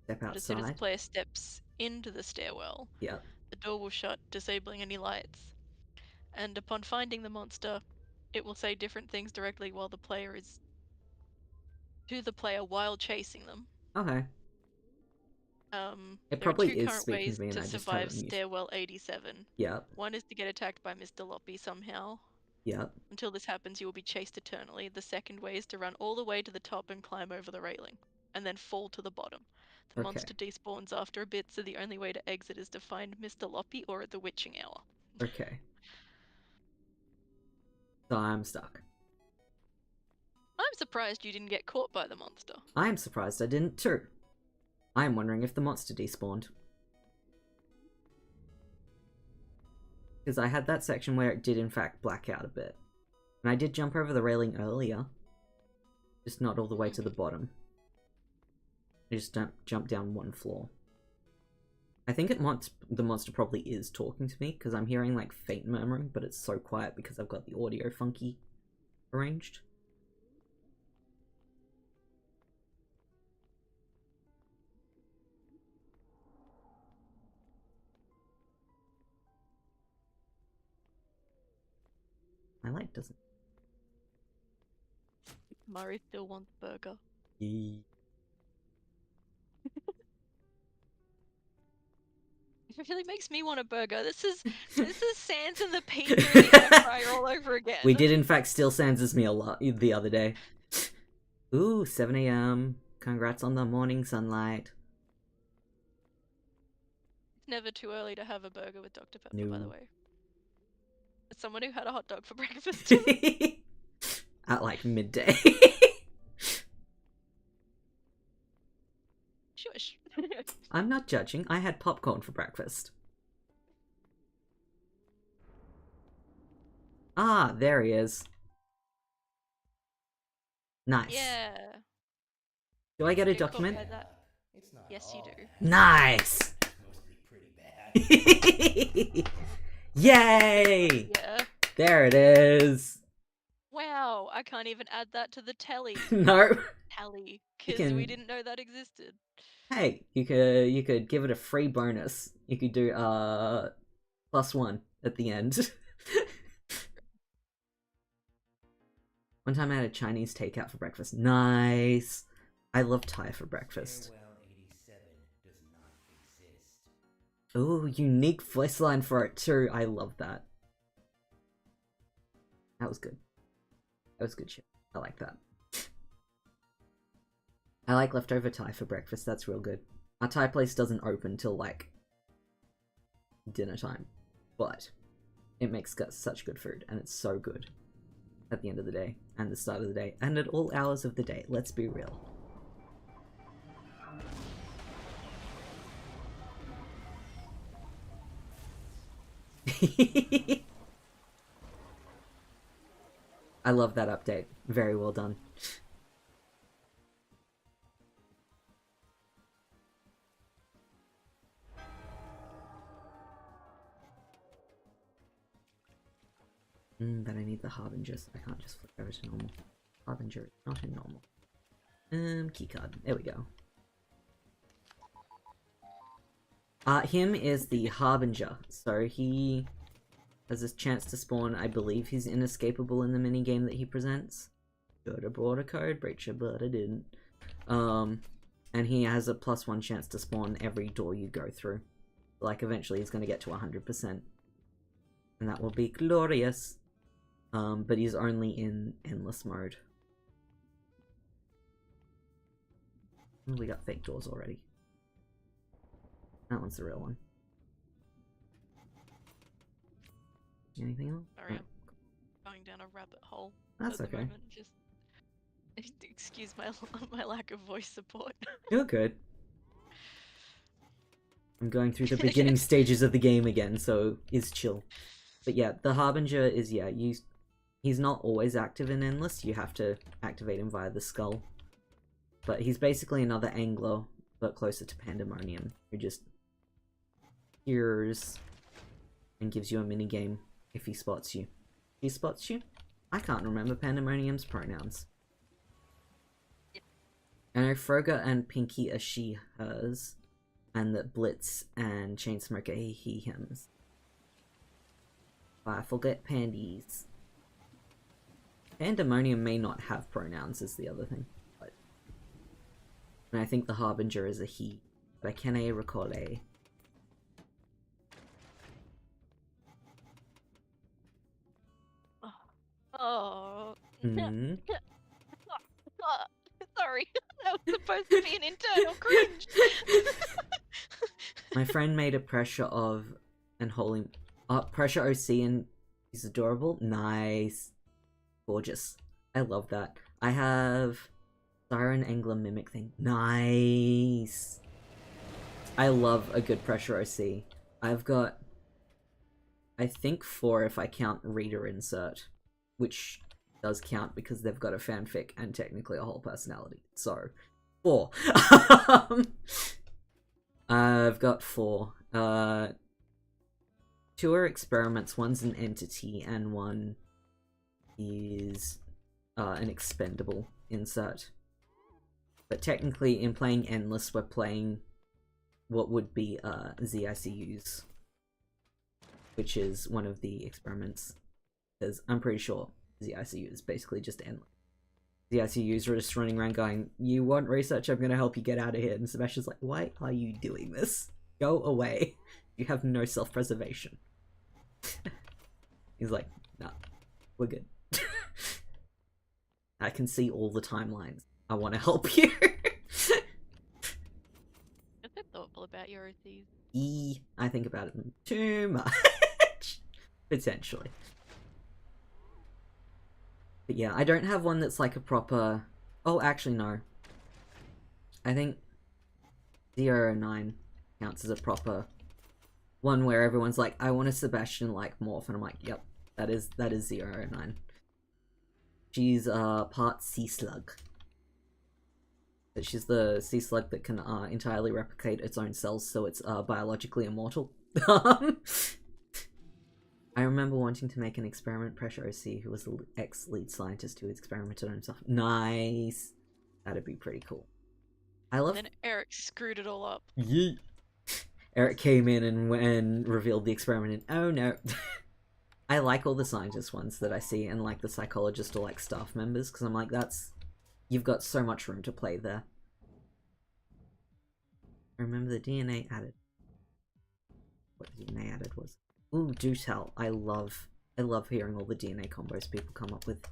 Step outside. But as soon as the player steps into the stairwell, yep, the door will shut, disabling any lights. And upon finding the monster, it will say different things directly while the player is to the player while chasing them. Okay. It probably is speaking to me, and I just have it muted. There are 2 current ways to survive stairwell 87. Yep. One is to get attacked by Mr. Loppy somehow. Yep. Until this happens, you will be chased eternally. The second way is to run all the way to the top and climb over the railing, and then fall to the bottom. The monster despawns after a bit, so the only way to exit is to find Mr. Loppy or at the witching hour. Okay. So I'm stuck. I'm surprised you didn't get caught by the monster. I'm surprised I didn't too. I'm wondering if the monster despawned. Because I had that section where it did in fact black out a bit. And I did jump over the railing earlier. Just not all the way to the bottom. I just jumped down one floor. I think the monster probably is talking to me, because I'm hearing like faint murmuring, but it's so quiet because I've got the audio funky arranged. My light doesn't. Murray still wants burger. Yeah. It really makes me want a burger. This is Sans and the Pizza in the air fryer all over again. We did in fact steal Sans' meal the other day. Ooh, 7 AM. Congrats on the morning sunlight. It's never too early to have a burger with Dr. Pepper, by the way. As someone who had a hot dog for breakfast. At like midday. Shush. I'm not judging. I had popcorn for breakfast. Ah, there he is. Nice. Yeah. Do I get a document? Yes, you do. Nice. Yay! Yeah. There it is. Wow, I can't even add that to the tally. No. Tally, because we didn't know that existed. Hey, you could give it a free bonus. You could do +1 at the end. One time I had a Chinese takeout for breakfast. Nice. I love Thai for breakfast. Ooh, unique voice line for it too. I love that. That was good. That was good shit. I like that. I like leftover Thai for breakfast. That's real good. Our Thai place doesn't open till like dinner time, but it makes such good food, and it's so good at the end of the day and the start of the day and at all hours of the day. Let's be real. I love that update. Very well done. But I need the Harbinger, so I can't just flip over to normal. Harbinger is not in normal. Keycard. There we go. Him is the Harbinger, so he has a chance to spawn. I believe he's inescapable in the minigame that he presents. Should have brought a code breacher, but I didn't. And he has a +1 chance to spawn every door you go through. Like, eventually he's going to get to 100%. And that will be glorious. But he's only in endless mode. We got fake doors already. That one's the real one. Anything else? Sorry, I'm going down a rabbit hole. That's at the okay. moment. Just excuse my lack of voice support. You're good. I'm going through the beginning stages of the game again, so it's chill. But yeah, the Harbinger is, yeah, he's not always active in Endless. You have to activate him via the skull. But he's basically another Angler, but closer to Pandemonium, who just hears and gives you a minigame if he spots you. He spots you? I can't remember Pandemonium's pronouns. I know Froga and Pinky are she, hers, and that Blitz and Chainsmoker are he, hims. But I forget Pandies. Pandemonium may not have pronouns is the other thing. But... And I think the Harbinger is a he, but I can't recall a. Oh. Mm. Sorry, that was supposed to be an internal cringe. My friend made a pressure of and holding pressure OC and he's adorable. Nice. Gorgeous. I love that. I have Siren Angler Mimic thing. Nice. I love a good pressure OC. I've got, I think 4 if I count Reader Insert, which does count because they've got a fanfic and technically a whole personality. So, 4. I've got 4. 2 are experiments, one's an entity, and one is an expendable insert. But technically, in playing Endless, we're playing what would be ZICUs, which is one of the experiments. Because I'm pretty sure ZICU is basically just endless. ZICUs are just running around going, "You want research? I'm going to help you get out of here." And Sebastian's like, "Why are you doing this? Go away. You have no self-preservation." He's like, "Nah, we're good. I can see all the timelines. I want to help you." You're so thoughtful about your OCs. I think about it too much. Potentially. But yeah, I don't have one that's like a proper... Oh, actually, no. I think 009 counts as a proper one where everyone's like, "I want a Sebastian-like morph," and I'm like, "Yep, that is 009. She's part sea slug. But she's the sea slug that can entirely replicate its own cells, so it's biologically immortal. I remember wanting to make an experiment pressure OC who was the ex-lead scientist who experimented on himself. Nice! That'd be pretty cool. I love... And then Eric screwed it all up. Yeet! Eric came in and revealed the experiment and oh no. I like all the scientist ones that I see and like the psychologist or like staff members because I'm like, that's... You've got so much room to play there. I remember the DNA added. What the DNA added was. Ooh, do tell. I love hearing all the DNA combos people come up with.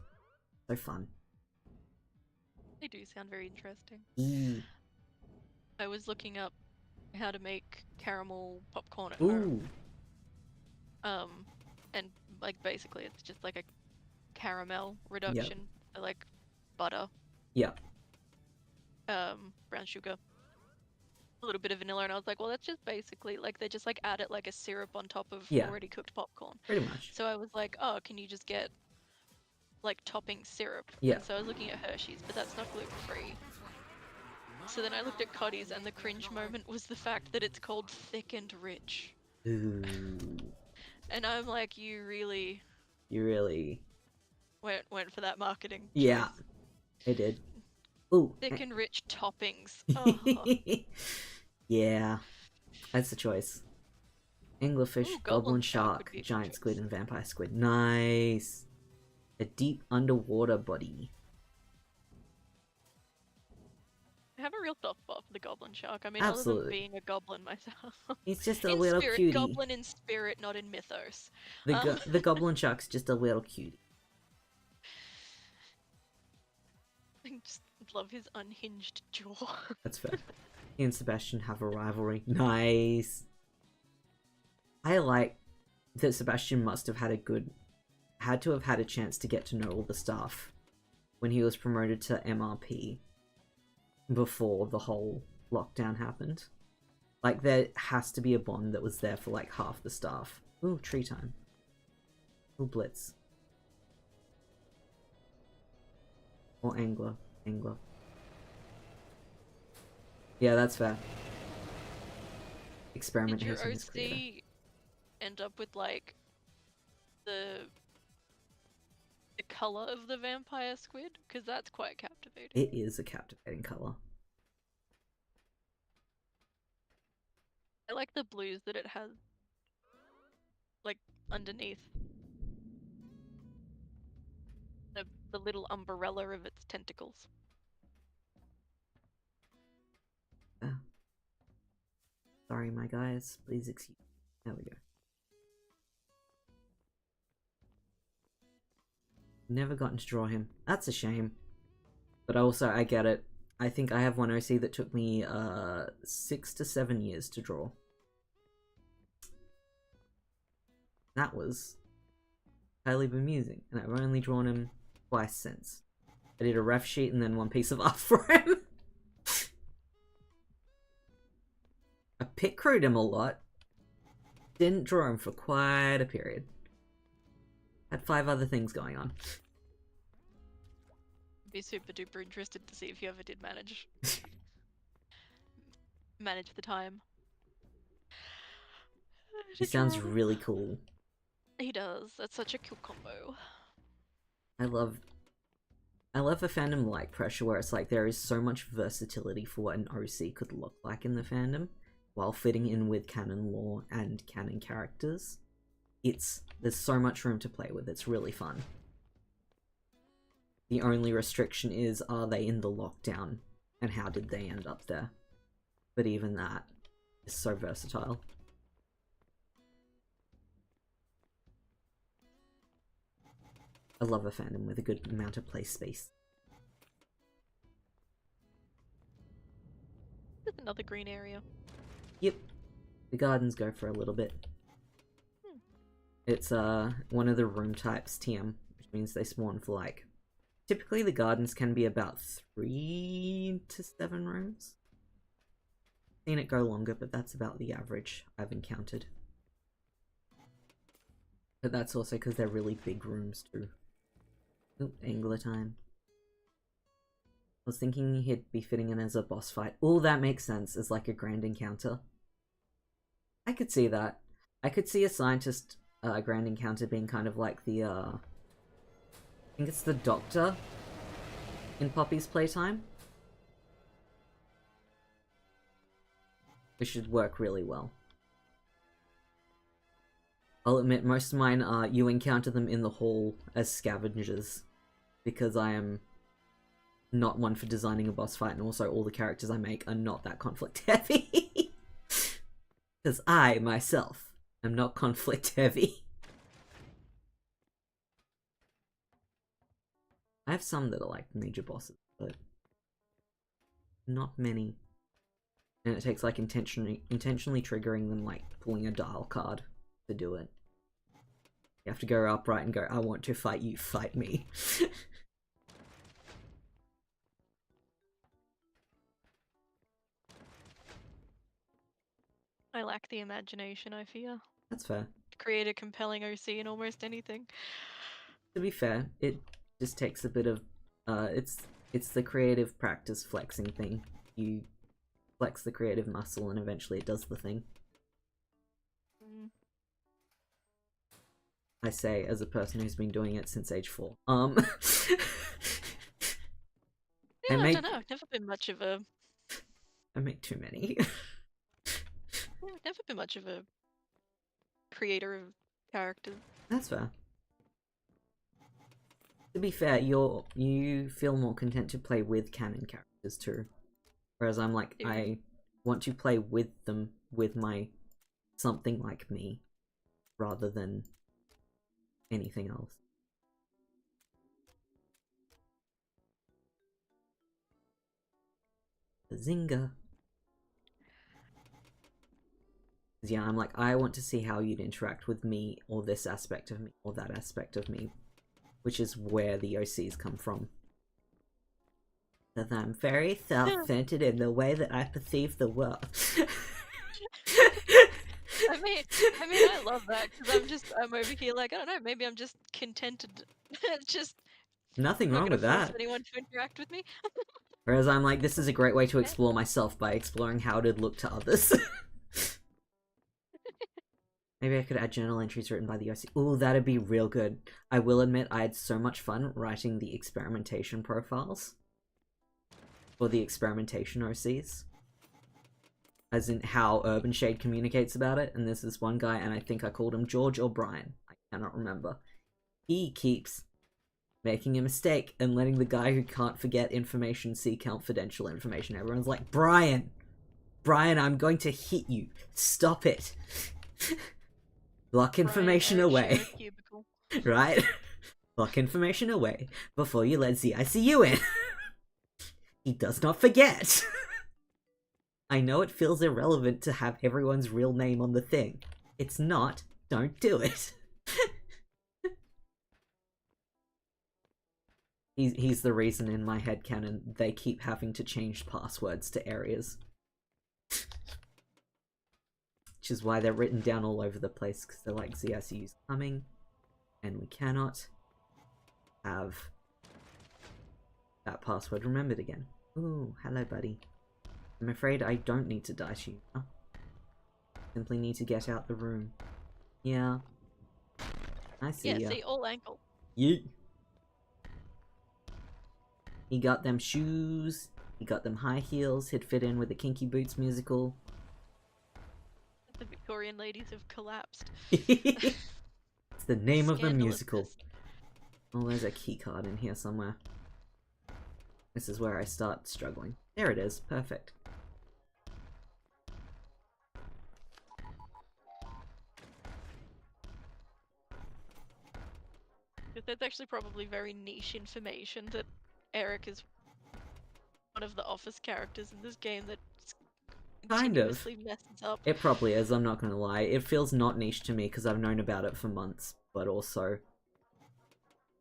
So fun. They do sound very interesting. Eee. I was looking up how to make caramel popcorn at Ooh. home. And like basically it's just like a caramel reduction, like butter. Yeah. Brown sugar. a little bit of vanilla, and I was like, well, that's just basically like they just like add it like a syrup on top of already cooked popcorn. Pretty much. So I was like, oh, can you just get like topping syrup? Yeah. And so I was looking at Hershey's, but that's not gluten free. So then I looked at Coddy's, and the cringe moment was the fact that it's called Thick and Rich. Ooh. And I'm like, you really went for that marketing choice. Yeah, it did. Ooh. Thick and rich toppings. Oh. Yeah, that's the choice. Anglerfish, goblin shark, giant squid, and vampire squid. Nice. A deep underwater body. I have a real soft spot for the goblin shark. I mean, Absolutely. other than being a goblin myself. He's just a little cutie. Goblin in spirit, not in mythos. The goblin shark's just a little cutie. I just love his unhinged jaw. That's fair. He and Sebastian have a rivalry. Nice. I like that Sebastian must have had to have had a chance to get to know all the staff when he was promoted to MRP before the whole lockdown happened. Like, there has to be a bond that was there for like half the staff. Ooh, tree time. Ooh, blitz. Or angler. Yeah, that's fair. Experimentation is clear. Did your OC end up with like the color of the vampire squid? Because that's quite captivating. It is a captivating color. I like the blues that it has, like, underneath the little umbrella of its tentacles. Sorry, my guys. Please excuse me. There we go. Never gotten to draw him. That's a shame. But also, I get it. I think I have one OC that took me 6 to 7 years to draw. That was highly bemusing, and I've only drawn him twice since. I did a ref sheet and then one piece of art for him. I pit crewed him a lot. Didn't draw him for quite a period. Had 5 other things going on. Be super duper interested to see if you ever did manage the time. He sounds really cool. He does. That's such a cool combo. I love a fandom like Pressure where it's like there is so much versatility for what an OC could look like in the fandom while fitting in with canon lore and canon characters. There's so much room to play with. It's really fun. The only restriction is, are they in the lockdown and how did they end up there? But even that is so versatile. I love a fandom with a good amount of play space. Just another green area. Yep. The gardens go for a little bit. It's one of the room types TM, which means they spawn for like... Typically the gardens can be about 3 to 7 rooms. Seen it go longer, but that's about the average I've encountered. But that's also because they're really big rooms too. Ooh, angler time. I was thinking he'd be fitting in as a boss fight. Oh, that makes sense, as like a grand encounter. I could see that. I could see a scientist grand encounter being kind of like the, I think it's the doctor in Poppy's Playtime. It should work really well. I'll admit, most of mine are you encounter them in the hall as scavengers, because I am not one for designing a boss fight, and also all the characters I make are not that conflict heavy. Because I, myself, am not conflict heavy. I have some that are like major bosses, but not many. And it takes like intentionally triggering them, like pulling a dial card to do it. You have to go upright and go, I want to fight you, fight me. I lack the imagination, I fear. That's fair. Create a compelling OC in almost anything. To be fair, it just takes a bit of it's the creative practice flexing thing. You flex the creative muscle and eventually it does the thing. I say as a person who's been doing it since age 4. Yeah, I don't know. I've never been much of a... I make too many. I've never been much of a creator of characters. That's fair. To be fair, you feel more content to play with canon characters too. Whereas I'm like, I want to play with them with my something like me rather than anything else. Bazinga. Yeah, I'm like, I want to see how you'd interact with me or this aspect of me or that aspect of me, which is where the OCs come from. That I'm very self-centered in the way that I perceive the world. I mean, I love that because I'm over here like, I don't know, maybe I'm just contented. Just nothing wrong with that. Anyone to interact with me. Whereas I'm like, this is a great way to explore myself by exploring how it'd look to others. Maybe I could add journal entries written by the OC. Ooh, that'd be real good. I will admit I had so much fun writing the experimentation profiles. For the experimentation OCs. As in how Urban Shade communicates about it. And there's this one guy, and I think I called him George or Brian. I cannot remember. He keeps making a mistake and letting the guy who can't forget information see confidential information. Everyone's like, Brian! Brian, I'm going to hit you. Stop it. Lock information away. Right? Lock information away before you let ZICU in. He does not forget. I know it feels irrelevant to have everyone's real name on the thing. It's not. Don't do it. He's the reason in my headcanon they keep having to change passwords to areas. Which is why they're written down all over the place, because they're like, ZICU's coming, and we cannot have that password remembered again. Ooh, hello buddy. I'm afraid I don't need to dice you now. Simply need to get out the room. Yeah. I see ya. Yeah, see, all ankle. Yeet. He got them shoes, he got them high heels, he'd fit in with the Kinky Boots musical. The Victorian ladies have collapsed. It's the name of the musical. Oh, there's a key card in here somewhere. This is where I start struggling. There it is, perfect. That's actually probably very niche information that Eric is one of the office characters in this game that kind of messes up. It probably is, I'm not gonna lie. It feels not niche to me because I've known about it for months, but also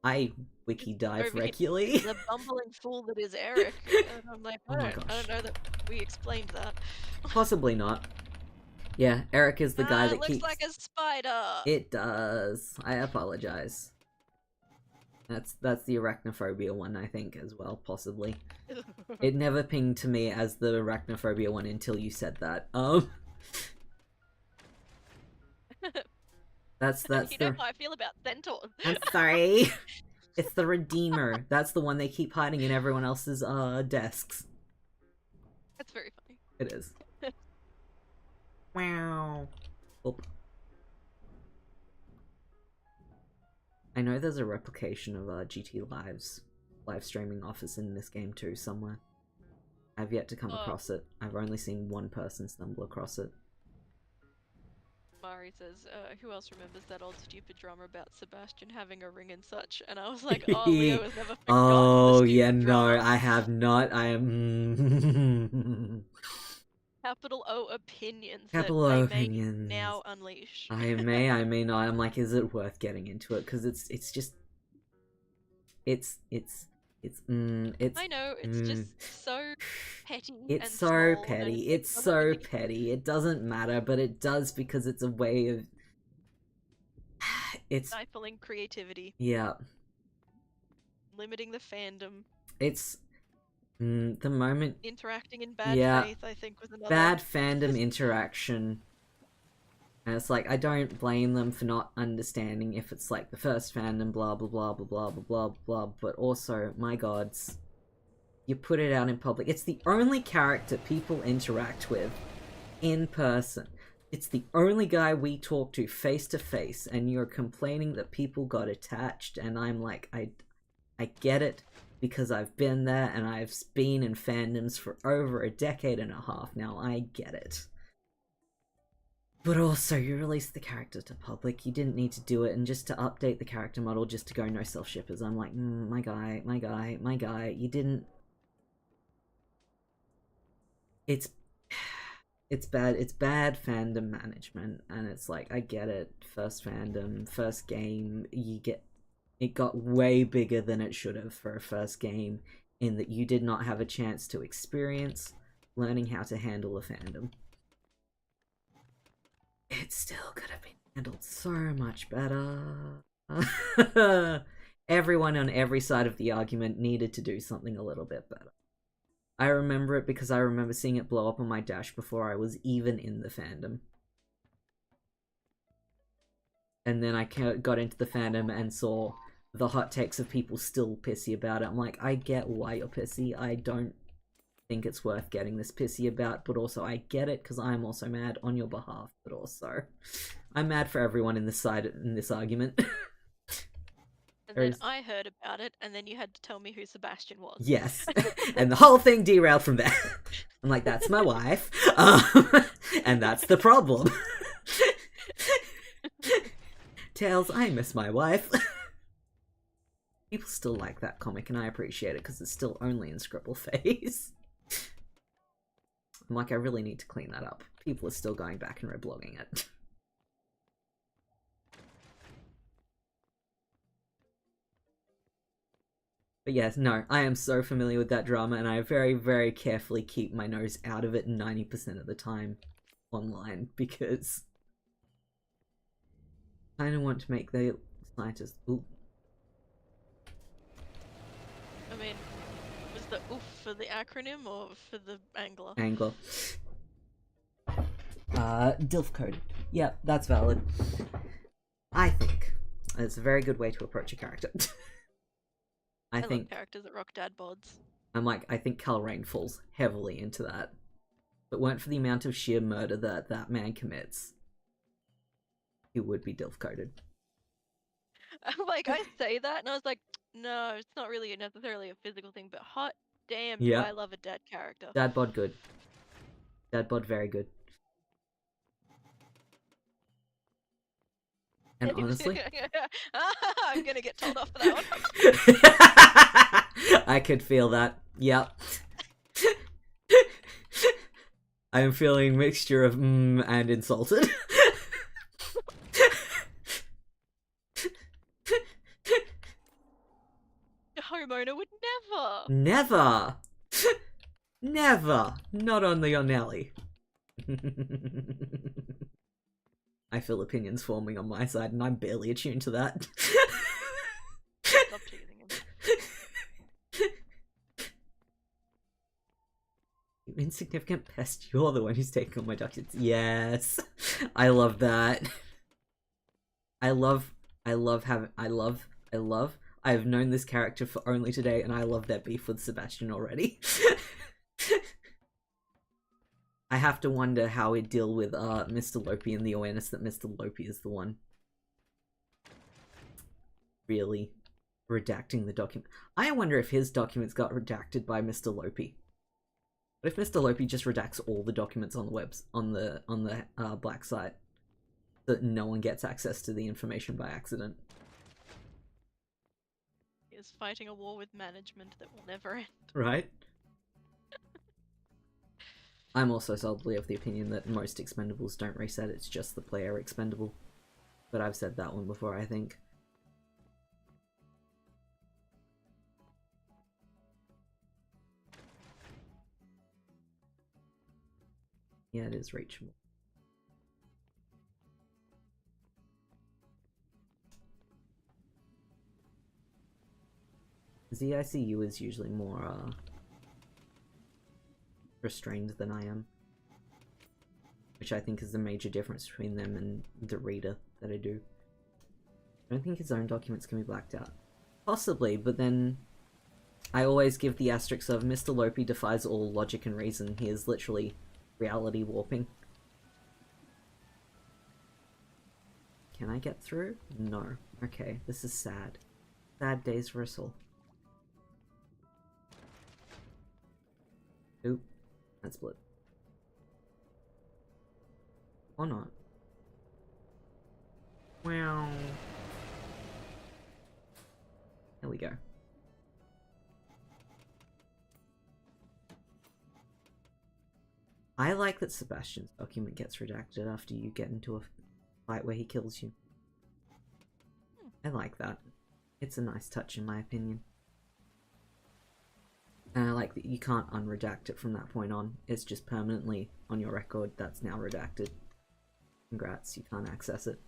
I wiki dive regularly. The bumbling fool that is Eric. And I'm like, I don't know that we explained that. Possibly not. Yeah, Eric is the guy that looks keeps... like a spider! It does. I apologize. That's the arachnophobia one, I think, as well, possibly. It never pinged to me as the arachnophobia one until you said that. That's you know how I feel about centaurs. I'm sorry. It's the Redeemer. That's the one they keep hiding in everyone else's desks. That's very funny. It is. Wow. Oop. I know there's a replication of GT Live's live streaming office in this game too, somewhere. I've yet to come across it. I've only seen one person stumble across it. Mari says, who else remembers that old stupid drama about Sebastian having a ring and such? And I was like, oh, Leo has never forgotten oh, the yeah, drama. No, I have not. I am... Capital O opinions. Capital O opinions. Now unleash. I may not. I'm like, is it worth getting into it? Because it's just... It's It's I know, it's just so petty. It's and so small, petty. and It's so petty. It doesn't matter, but it does because it's a way of it's stifling creativity. Yeah. Limiting the fandom. It's the moment interacting in bad faith, I think, was another bad fandom interaction. And it's like, I don't blame them for not understanding if it's like the first fandom, blah blah blah blah blah blah blah blah, but also, my gods, you put it out in public. It's the only character people interact with in person. It's the only guy we talk to face to face, and you're complaining that people got attached, and I'm like, I get it, because I've been there, and I've been in fandoms for over a decade and a half now. I get it. But also, you released the character to public, you didn't need to do it, and just to update the character model just to go no self-shippers, I'm like, my guy, you didn't... It's bad fandom management, and it's like, I get it, first fandom, first game, it got way bigger than it should have for a first game, in that you did not have a chance to experience learning how to handle a fandom. It still could have been handled so much better. Everyone on every side of the argument needed to do something a little bit better. I remember it because I remember seeing it blow up on my dash before I was even in the fandom. And then I got into the fandom and saw the hot takes of people still pissy about it. I'm like, I get why you're pissy. I don't think it's worth getting this pissy about, but also I get it because I'm also mad on your behalf, but also I'm mad for everyone in this argument. And then I heard about it, and then you had to tell me who Sebastian was. Yes, and the whole thing derailed from there. I'm like, that's my wife, and that's the problem. Tails, I miss my wife. People still like that comic, and I appreciate it because it's still only in scribble phase. I'm like, I really need to clean that up. People are still going back and reblogging it. But yes, no, I am so familiar with that drama, and I very, very carefully keep my nose out of it 90% of the time online, because I kind of want to make the scientists... Ooh. I mean, was the oof for the acronym or for the angler? Angler. DILF code. Yeah, that's valid. I think it's a very good way to approach a character. I think love characters that rock dad bods. I think Calrain falls heavily into that. If it weren't for the amount of sheer murder that man commits, he would be DILF coded. Like, I say that, and I was like, no, it's not really necessarily a physical thing, but hot damn, do I love a dad character. Dad bod good. Dad bod very good. And honestly... I'm gonna get told off for that one. I could feel that. Yep. I am feeling a mixture of and insulted. Homeowner would never. Never. Never. Not on the Onelli. I feel opinions forming on my side, and I'm barely attuned to that. Stop teasing him. You insignificant pest, you're the one who's taking all my documents. Yes. I love that. I've known this character for only today, and I love their beef with Sebastian already. I have to wonder how we deal with Mr. Lope and the awareness that Mr. Lope is the one really redacting the document. I wonder if his documents got redacted by Mr. Lope. What if Mr. Lope just redacts all the documents on the on the black site, so that no one gets access to the information by accident? He is fighting a war with management that will never end. Right? I'm also solidly of the opinion that most expendables don't reset, it's just the player expendable. But I've said that one before, I think. Yeah, it is reachable. ZICU is usually more, restrained than I am. Which I think is the major difference between them and the reader that I do. I don't think his own documents can be blacked out. Possibly, but then I always give the asterisk of Mr. Lopi defies all logic and reason. He is literally reality warping. Can I get through? No. Okay, this is sad. Sad days for us all. Oop. That's blue. Or not. Wow. There we go. I like that Sebastian's document gets redacted after you get into a fight where he kills you. I like that. It's a nice touch in my opinion. And I like that you can't unredact it from that point on. It's just permanently on your record that's now redacted. Congrats, you can't access it.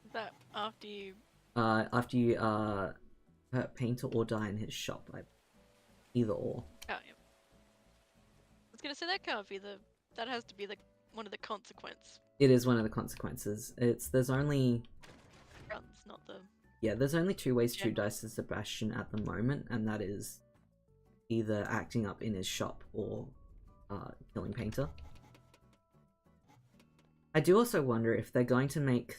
Is that after you... After you, hurt Painter or die in his shop. Either or. Oh, yeah. I was gonna say that can't be the... That has to be the one of the consequences. It is one of the consequences. There's only... Runs, not the... Yeah, there's only two ways to dice to Sebastian at the moment, and that is either acting up in his shop or killing Painter. I do also wonder if they're going to make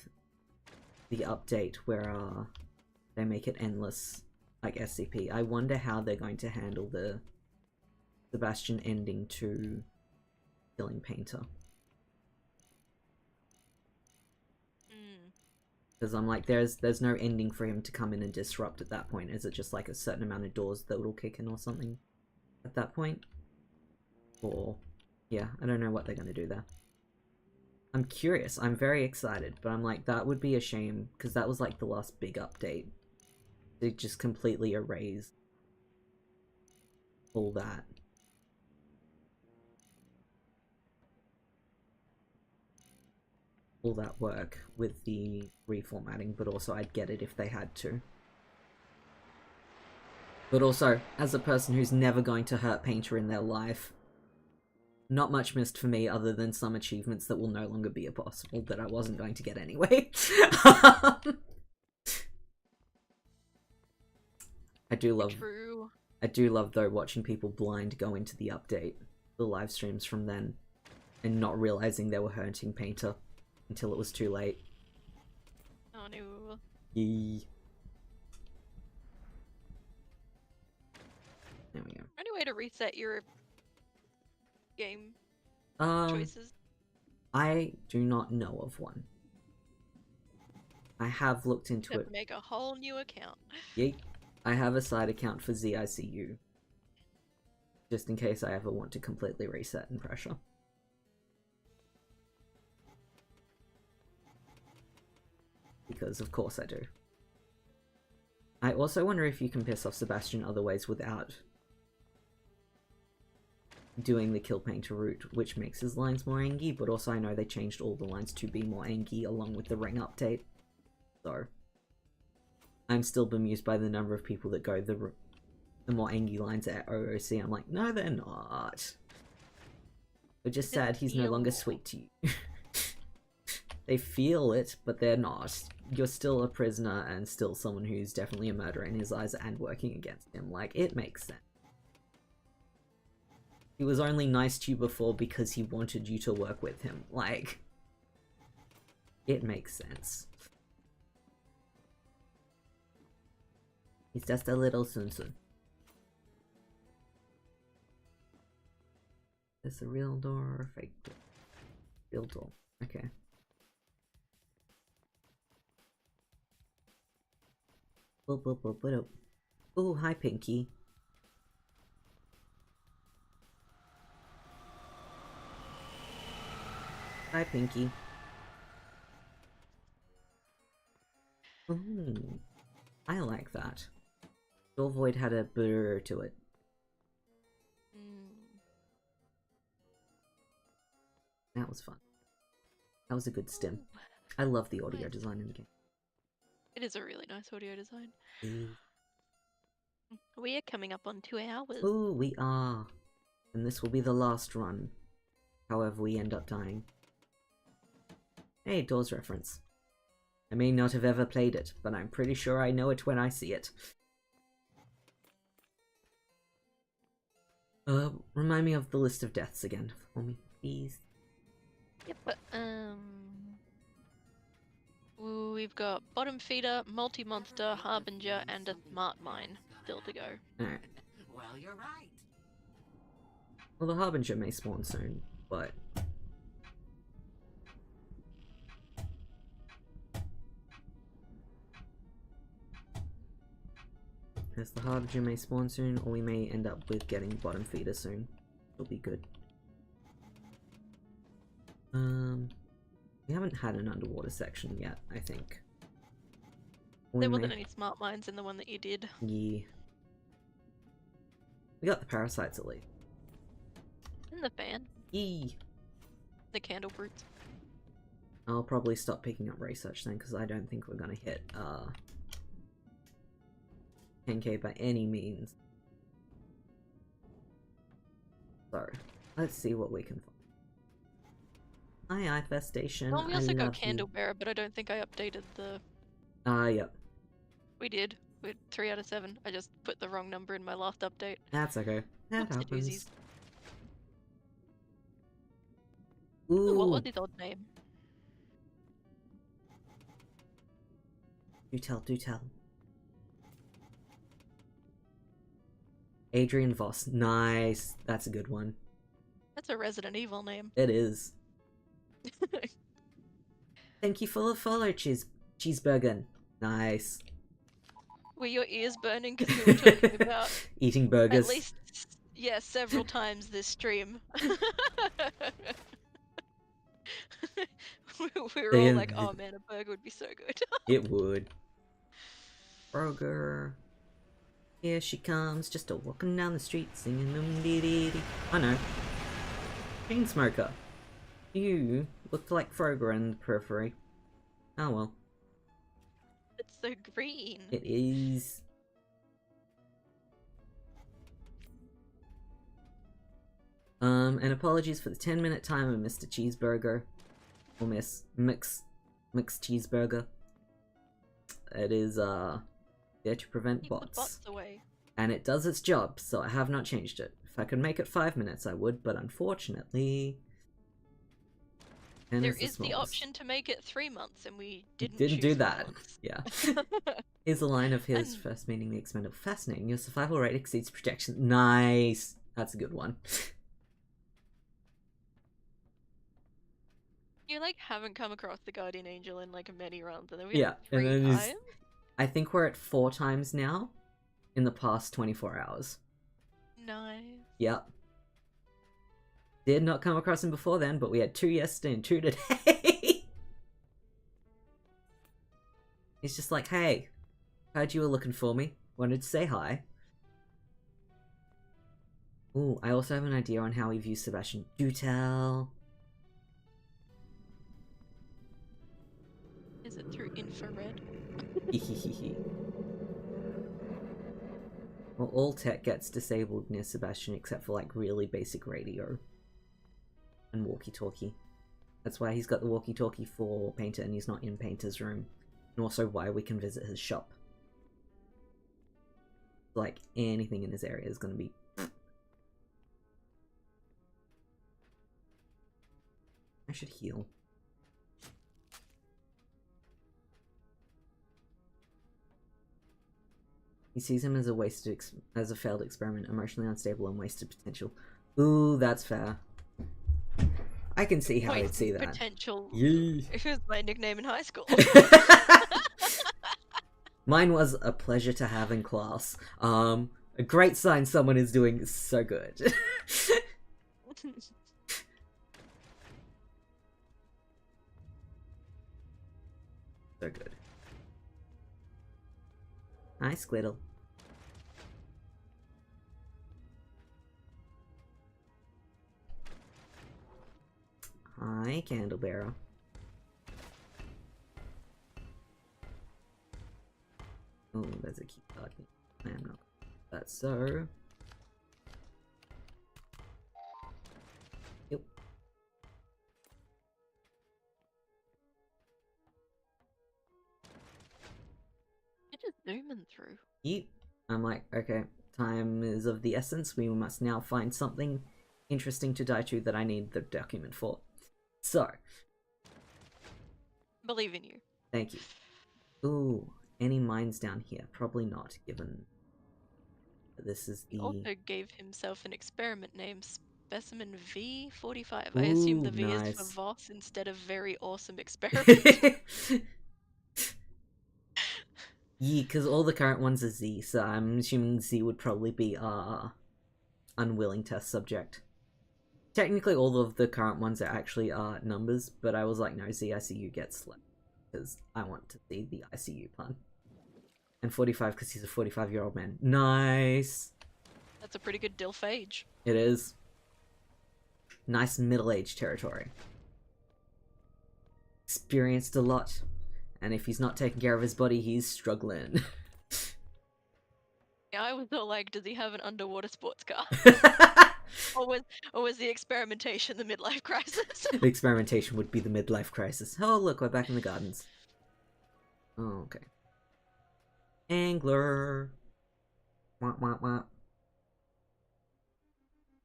the update where they make it endless, like SCP. I wonder how they're going to handle the Sebastian ending to killing Painter. Because I'm like, there's no ending for him to come in and disrupt at that point. Is it just like a certain amount of doors that will kick in or something at that point? Or, yeah, I don't know what they're going to do there. I'm curious. I'm very excited, but I'm like, that would be a shame, because that was like the last big update. They just completely erase all that. All that work with the reformatting, but also I'd get it if they had to. But also, as a person who's never going to hurt Painter in their life, not much missed for me other than some achievements that will no longer be possible that I wasn't going to get anyway. I do love though watching people blind go into the update, the live streams from then, and not realizing they were hurting Painter until it was too late. Oh no. Yee. There we go. Any way to reset your game choices? I do not know of one. I have looked into it. Make a whole new account. Yeet. I have a side account for ZICU. Just in case I ever want to completely reset and pressure. Because of course I do. I also wonder if you can piss off Sebastian other ways without doing the kill Painter route, which makes his lines more angy, but also I know they changed all the lines to be more angy along with the ring update. So I'm still bemused by the number of people that go the more angy lines at OOC. I'm like, no, they're not. We're just sad he's no longer sweet to you. They feel it, but they're not. You're still a prisoner and still someone who's definitely a murderer in his eyes and working against him. Like, it makes sense. He was only nice to you before because he wanted you to work with him. Like, it makes sense. He's just a little Sun-Sun. Is this a real door or a fake door? Real door. Okay. Oh, hi, Pinky. Hi, Pinky. Ooh, I like that. Door Void had a brr to it. That was fun. That was a good stim. I love the audio design in the game. It is a really nice audio design. We are coming up on 2 hours. Ooh, we are. And this will be the last run. However we end up dying. Hey, Doors reference. I may not have ever played it, but I'm pretty sure I know it when I see it. Remind me of the list of deaths again for me, please. Yep, but, we've got Bottom Feeder, Multi-Monster, Harbinger, and a Smart Mine still to go. Alright. Well, you're right. Well, the Harbinger may spawn soon, but... As the Harbinger may spawn soon, or we may end up with getting Bottom Feeder soon. It'll be good. We haven't had an underwater section yet, I think. There wasn't any Smart Mines in the one that you did. Yeah. We got the parasites at least. And the fan. Yee. The candle brutes. I'll probably stop picking up research then, because I don't think we're gonna hit 10k by any means. So, let's see what we can find. Hi, Infestation. Well, we also got Candlebearer, but I don't think I updated the... Yep. We did. With 3 out of 7. I just put the wrong number in my last update. That's okay. That happens. Doozies. Ooh. What was his old name? Do tell, do tell. Adrian Voss. Nice. That's a good one. That's a Resident Evil name. It is. Thank you for the follow, Cheeseburger. Nice. Were your ears burning because we were talking about eating burgers? At least, yeah, several times this stream. we were all like, oh man, a burger would be so good. It would. Burger. Here she comes, just a walking down the street singing dee dee dee. I know. Chain smoker. You looked like Frogger in the periphery. Oh well. It's so green. It is. And apologies for the 10-minute timer, Mr. Cheeseburger. Or Miss Mix Cheeseburger. It is, there to prevent Keep bots. the bots away. And it does its job, so I have not changed it. If I could make it 5 minutes, I would, but unfortunately... There is the option to make it 3 months, and we didn't do that. Yeah. Here's a line of his And... first meeting the expendable. Fascinating. Your survival rate exceeds projections. Nice. That's a good one. You like haven't come across the Guardian Angel in like many runs, and then we have 3 and then times? I think we're at 4 times now in the past 24 hours. Nice. Yep. Did not come across him before then, but we had 2 yesterday and 2 today. He's just like, hey, heard you were looking for me. Wanted to say hi. Ooh, I also have an idea on how we view Sebastian. Do tell. Is it through infrared? Well, all tech gets disabled near Sebastian except for like really basic radio. And walkie-talkie. That's why he's got the walkie-talkie for Painter and he's not in Painter's room. And also why we can visit his shop. Like, anything in his area is gonna be... I should heal. He sees him as a failed experiment, emotionally unstable and wasted potential. Ooh, that's fair. I can see how I'd see that. Potential. Yeah. It was my nickname in high school. Mine was a pleasure to have in class. A great sign someone is doing so good. So good. Hi, Squiddle. Hi, candle bearer. Oh, there's a key card. I am not. That's so. Yep. You're just zooming through. Yep. I'm like, okay, time is of the essence. We must now find something interesting to die to that I need the document for. So. Believe in you. Thank you. Ooh, any mines down here? Probably not, given this is the... He also gave himself an experiment name, Specimen V45. Ooh, I assume the V nice. is for Voss instead of very awesome experiment. Yeah, because all the current ones are Z, so I'm assuming Z would probably be unwilling test subject. Technically, all of the current ones are actually numbers, but I was like, no, ZICU gets left, because I want to see the ICU pun. And 45 because he's a 45-year-old man. Nice! That's a pretty good DILF age. It is. Nice middle-aged territory. Experienced a lot. And if he's not taking care of his body, he's struggling. Yeah, I was all like, does he have an underwater sports car? or was the experimentation the midlife crisis? The experimentation would be the midlife crisis. Oh, look, we're back in the gardens. Oh, okay. Angler. Wah, wah, wah.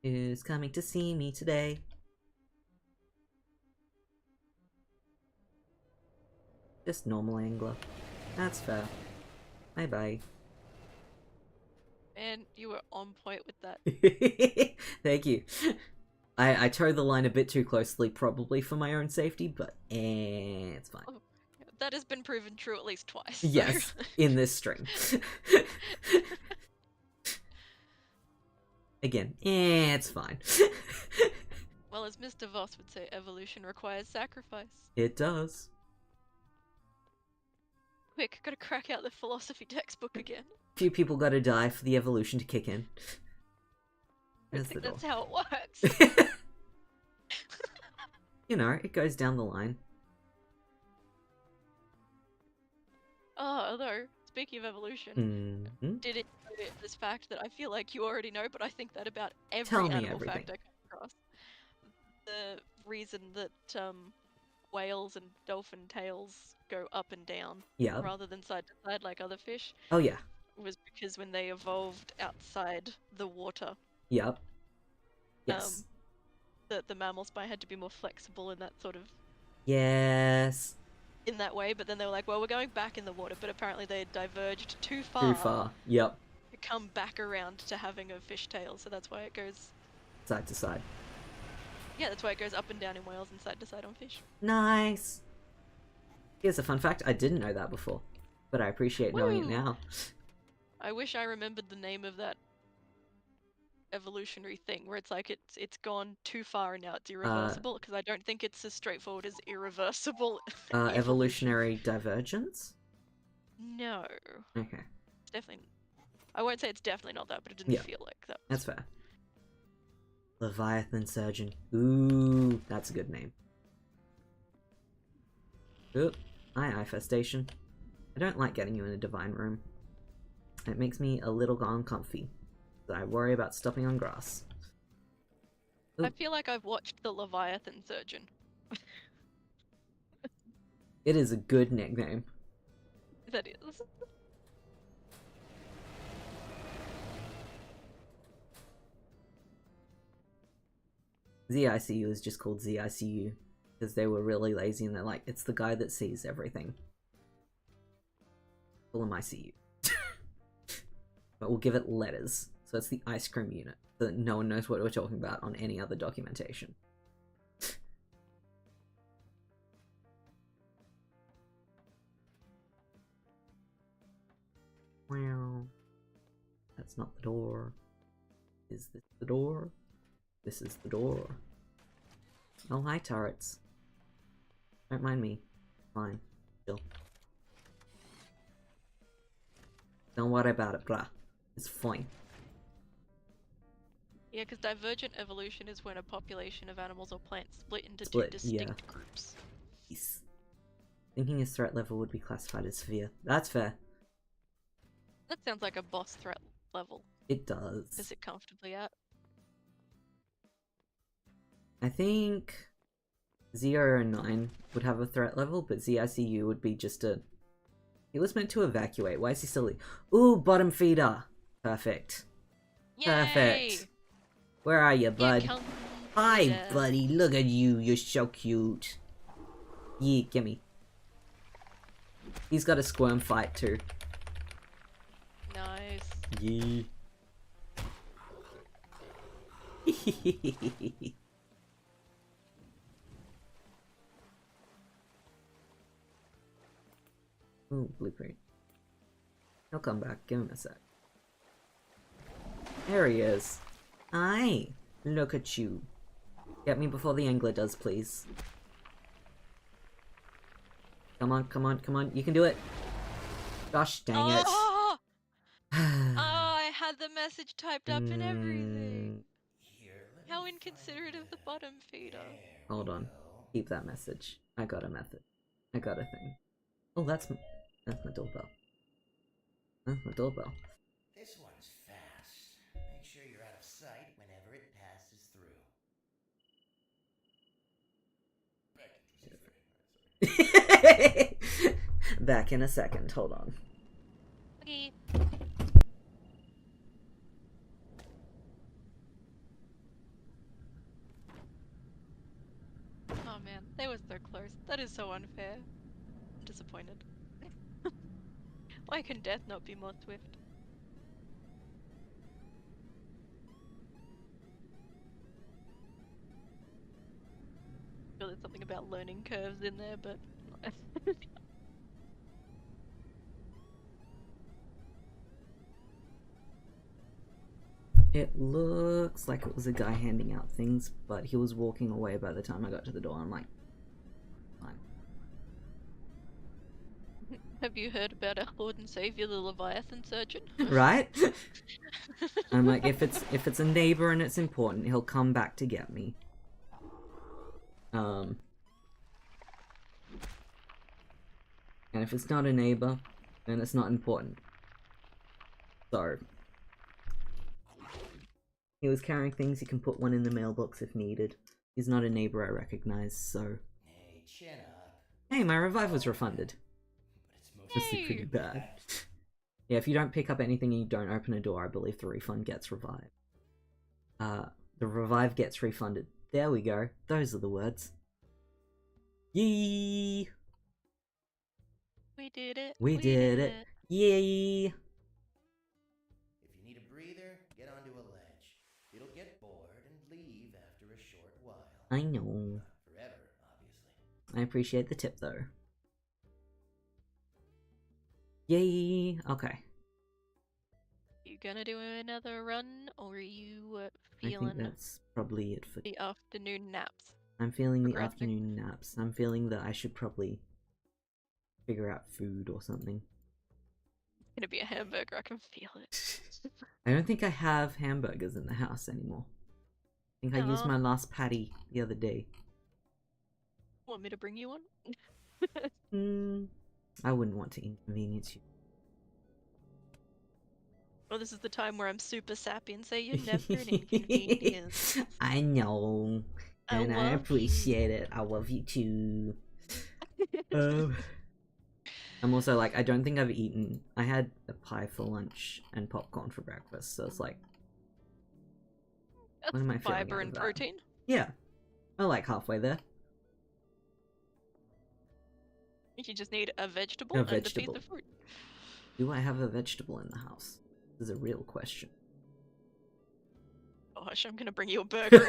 Is coming to see me today. Just normal angler. That's fair. Bye-bye. Man, you were on point with that. Thank you. I towed the line a bit too closely, probably for my own safety, but it's fine. Oh, that has been proven true at least twice. Yes, so. in this stream. Again, it's fine. Well, as Mr. Voss would say, evolution requires sacrifice. It does. Quick, gotta crack out the philosophy textbook again. Few people gotta die for the evolution to kick in. That's how it works. You know, it goes down the line. Oh, although, speaking of evolution, did it know this fact that I feel like you already know, but I think that about every animal fact I come across. The reason that whales and dolphin tails go up and down rather than side to side like other fish. Oh yeah. Was because when they evolved outside the water. Yep. Yes. The mammal spine had to be more flexible in that sort of. Yes. In that way, but then they were like, well, we're going back in the water, but apparently they had diverged too far. Too far. Yep. To come back around to having a fish tail, so that's why it goes side to side. Yeah, that's why it goes up and down in whales and side to side on fish. Nice. Here's a fun fact. I didn't know that before, but I appreciate knowing it now. I wish I remembered the name of that evolutionary thing where it's like it's gone too far and now it's irreversible, because I don't think it's as straightforward as irreversible. Evolutionary divergence? No. Okay. It's definitely. I won't say it's definitely not that, but it didn't feel like that. That's fair. Leviathan Surgeon. Ooh, that's a good name. Oop. Hi, Infestation. I don't like getting you in a divine room. It makes me a little uncomfy. So I worry about stepping on grass. Oop. I feel like I've watched the Leviathan Surgeon. It is a good nickname. That is. ZICU is just called ZICU because they were really lazy and they're like, it's the guy that sees everything. Call him ICU. But we'll give it letters. So it's the ice cream unit. So that no one knows what we're talking about on any other documentation. Wow. That's not the door. Is this the door? This is the door. Oh, hi, turrets. Don't mind me. Fine. Chill. Don't worry about it, bruh. It's fine. Yeah, because divergent evolution is when a population of animals or plants split into two distinct groups. Yes. Thinking his threat level would be classified as severe. That's fair. That sounds like a boss threat level. It does. Is it comfortably at? I think 0 and 9 would have a threat level, but ZICU would be just a... He was meant to evacuate. Why is he still... Ooh, bottom feeder. Perfect. Yay! Perfect. Where are you, bud? Hi, feeder. buddy. Look at you. You're so cute. Yeah, gimme. He's got a squirm fight too. Nice. Yeah. Ooh, blueprint. He'll come back. Give him a sec. There he is. Hi. Look at you. Get me before the angler does, please. Come on, come on, come on. You can do it. Gosh dang it. Oh, I had the message typed up and everything. How inconsiderate of the bottom feeder. Hold on. Keep that message. I got a method. I got a thing. Oh, that's my doorbell. That's my doorbell. This one's fast. Make sure you're out of sight whenever it passes through. Back in a second. Hold on. Okay. Oh man, they were so close. That is so unfair. I'm disappointed. Why can death not be more swift? I feel there's something about learning curves in there, but It looks like it was a guy handing out things, but he was walking away by the time I got to the door. I'm like, fine. have you heard about our Lord and Savior, the Leviathan surgeon? Right? I'm like, if it's a neighbor and it's important, he'll come back to get me. And if it's not a neighbor, then it's not important. So he was carrying things. He can put one in the mailbox if needed. He's not a neighbor I recognize, so... Hey, chin up. Hey, my revive was refunded. But it's This is pretty bad. Yeah, if you don't pick up anything and you don't open a door, I believe the refund gets revived. The revive gets refunded. There we go. Those are the words. Yee! We did it. We did it. Yay! If you need a breather, get onto a ledge. It'll get bored and leave after a short while. I know. Not forever, obviously. I appreciate the tip, though. Yay! Okay. You gonna do another run, or are you I feeling think that's probably it for... the afternoon naps? I'm feeling the Graphic. afternoon naps. I'm feeling that I should probably figure out food or something. It's gonna be a hamburger, I can feel it. I don't think I have hamburgers in the house anymore. I think I used my last patty the other day. Want me to bring you one? I wouldn't want to inconvenience you. Well, this is the time where I'm super sappy and say you're never an inconvenience. I know. And I love appreciate it. I love you too. I'm also like, I don't think I've eaten. I had a pie for lunch and popcorn for breakfast, so it's like, That's what am I feeling fiber out and of that? protein. Yeah, I'm like halfway there. You just need a vegetable, A and vegetable. defeat the fruit. Do I have a vegetable in the house? This is a real question. Gosh, I'm gonna bring you a burger.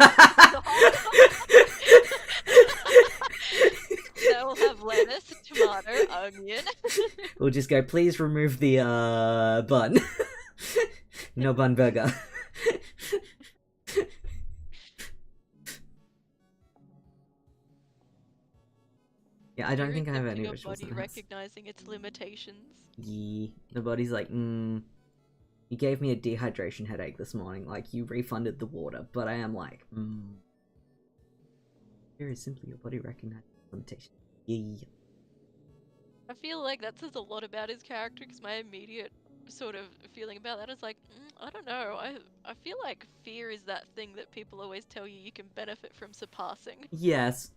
That will have lettuce, tomato, onion. We'll just go, please remove the bun. No bun burger. Yeah, I don't think I have any Your rituals body in the house. recognizing its limitations. Yeah, the body's like, you You gave me a dehydration headache this morning. Like, you refunded the water, but I am like, Fear is simply your body recognizing limitation. Yeah. I feel like that says a lot about his character, because my immediate sort of feeling about that is like, I don't know. I feel like fear is that thing that people always tell you can benefit from surpassing. Yes.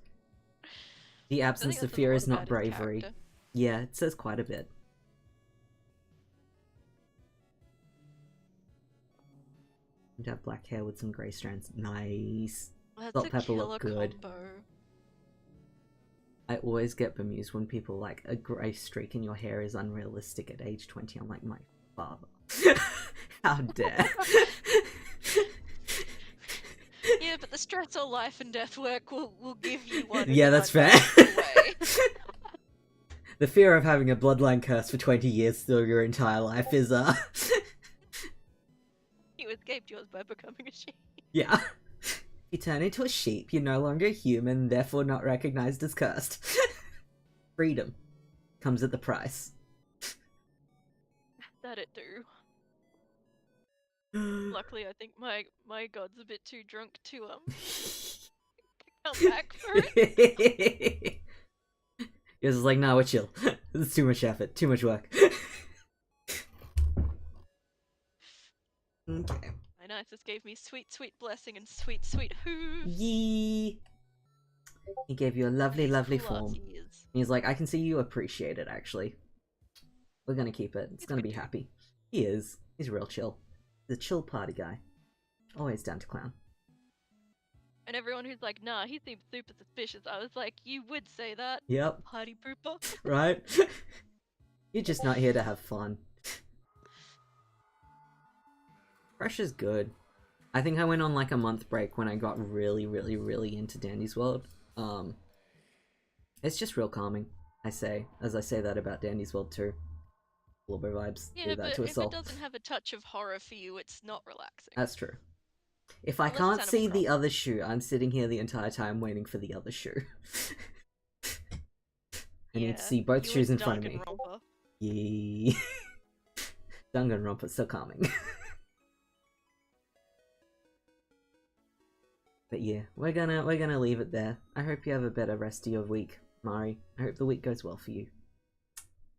The absence of fear is not bravery. Yeah, it says quite a bit. To have black hair with some grey strands. Nice. That's Salt a pepper killer look good. combo. I always get bemused when people like a grey streak in your hair is unrealistic at age 20. I'm like, my father. How dare. Yeah, but the stress of life and death work will give you one. Yeah, that's fair. The fear of having a bloodline curse for 20 years through your entire life is, You escaped yours by becoming a sheep. Yeah. You turn into a sheep, you're no longer human, therefore not recognized as cursed. Freedom comes at the price. That it do. Luckily, I think my god's a bit too drunk to come back for it. Yours is like, nah, we're chill. It's too much effort, too much work. Okay. My Nisus gave me sweet, sweet blessing and sweet, sweet hooves. Yee. He gave you a lovely, lovely form. He's like, I can see you appreciate it, actually. We're gonna keep it. It's gonna be happy. He is. He's real chill. He's a chill party guy. Always down to clown. And everyone who's like, nah, he seems super suspicious. I was like, you would say that. Yep. Party pooper. Right? You're just not here to have fun. Fresh is good. I think I went on like a month break when I got really, really, really into Dandy's World. It's just real calming, as I say that about Dandy's World too. Wilbur vibes. Yeah, but if it doesn't have a touch of horror for you, it's not relaxing. That's true. If I can't see the other shoe, I'm sitting here the entire time waiting for the other shoe. I need to see both shoes in front of me. Yeah. Danganronpa's so calming. But yeah, we're gonna leave it there. I hope you have a better rest of your week, Mari. I hope the week goes well for you.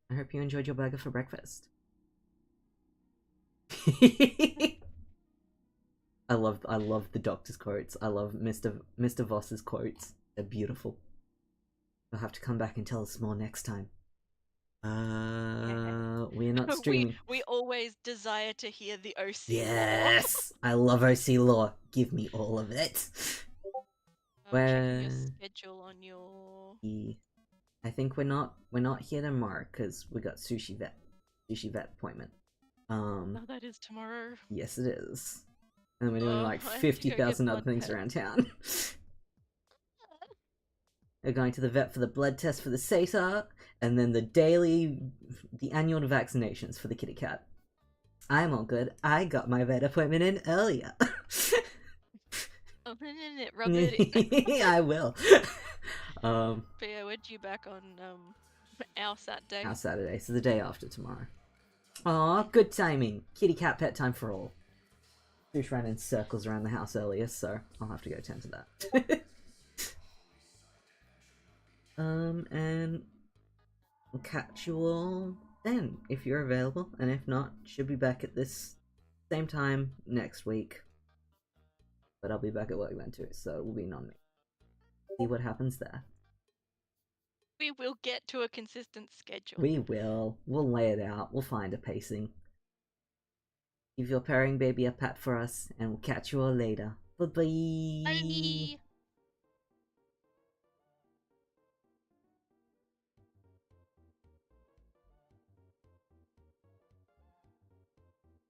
I hope you enjoyed your burger for breakfast. I love the doctor's quotes. I love Mr. Voss's quotes. They're beautiful. You'll have to come back and tell us more next time. We're not streaming. We always desire to hear the OC Yes! Lore. I love OC lore. Give me all of it. Checking your schedule on your... Yeah. I think we're not here tomorrow because we got sushi vet appointment. Oh, that is tomorrow. Yes, it is. And we're doing like 50,000 other things around town. We're going to the vet for the blood test for the satyr, and then the annual vaccinations for the kitty cat. I'm all good. I got my vet appointment in earlier. Rub it in. I will. But yeah, we're due back on our Saturday. Our Saturday, so the day after tomorrow. Aw, good timing. Kitty cat pet time for all. Douche ran in circles around the house earlier, so I'll have to go tend to that. And I'll catch you all then, if you're available, and if not, should be back at this same time next week. But I'll be back at work then too, so it will be non-me. See what happens there. We will get to a consistent schedule. We will. We'll lay it out. We'll find a pacing. Give your purring baby a pat for us, and we'll catch you all later. Bye-bye! Bye!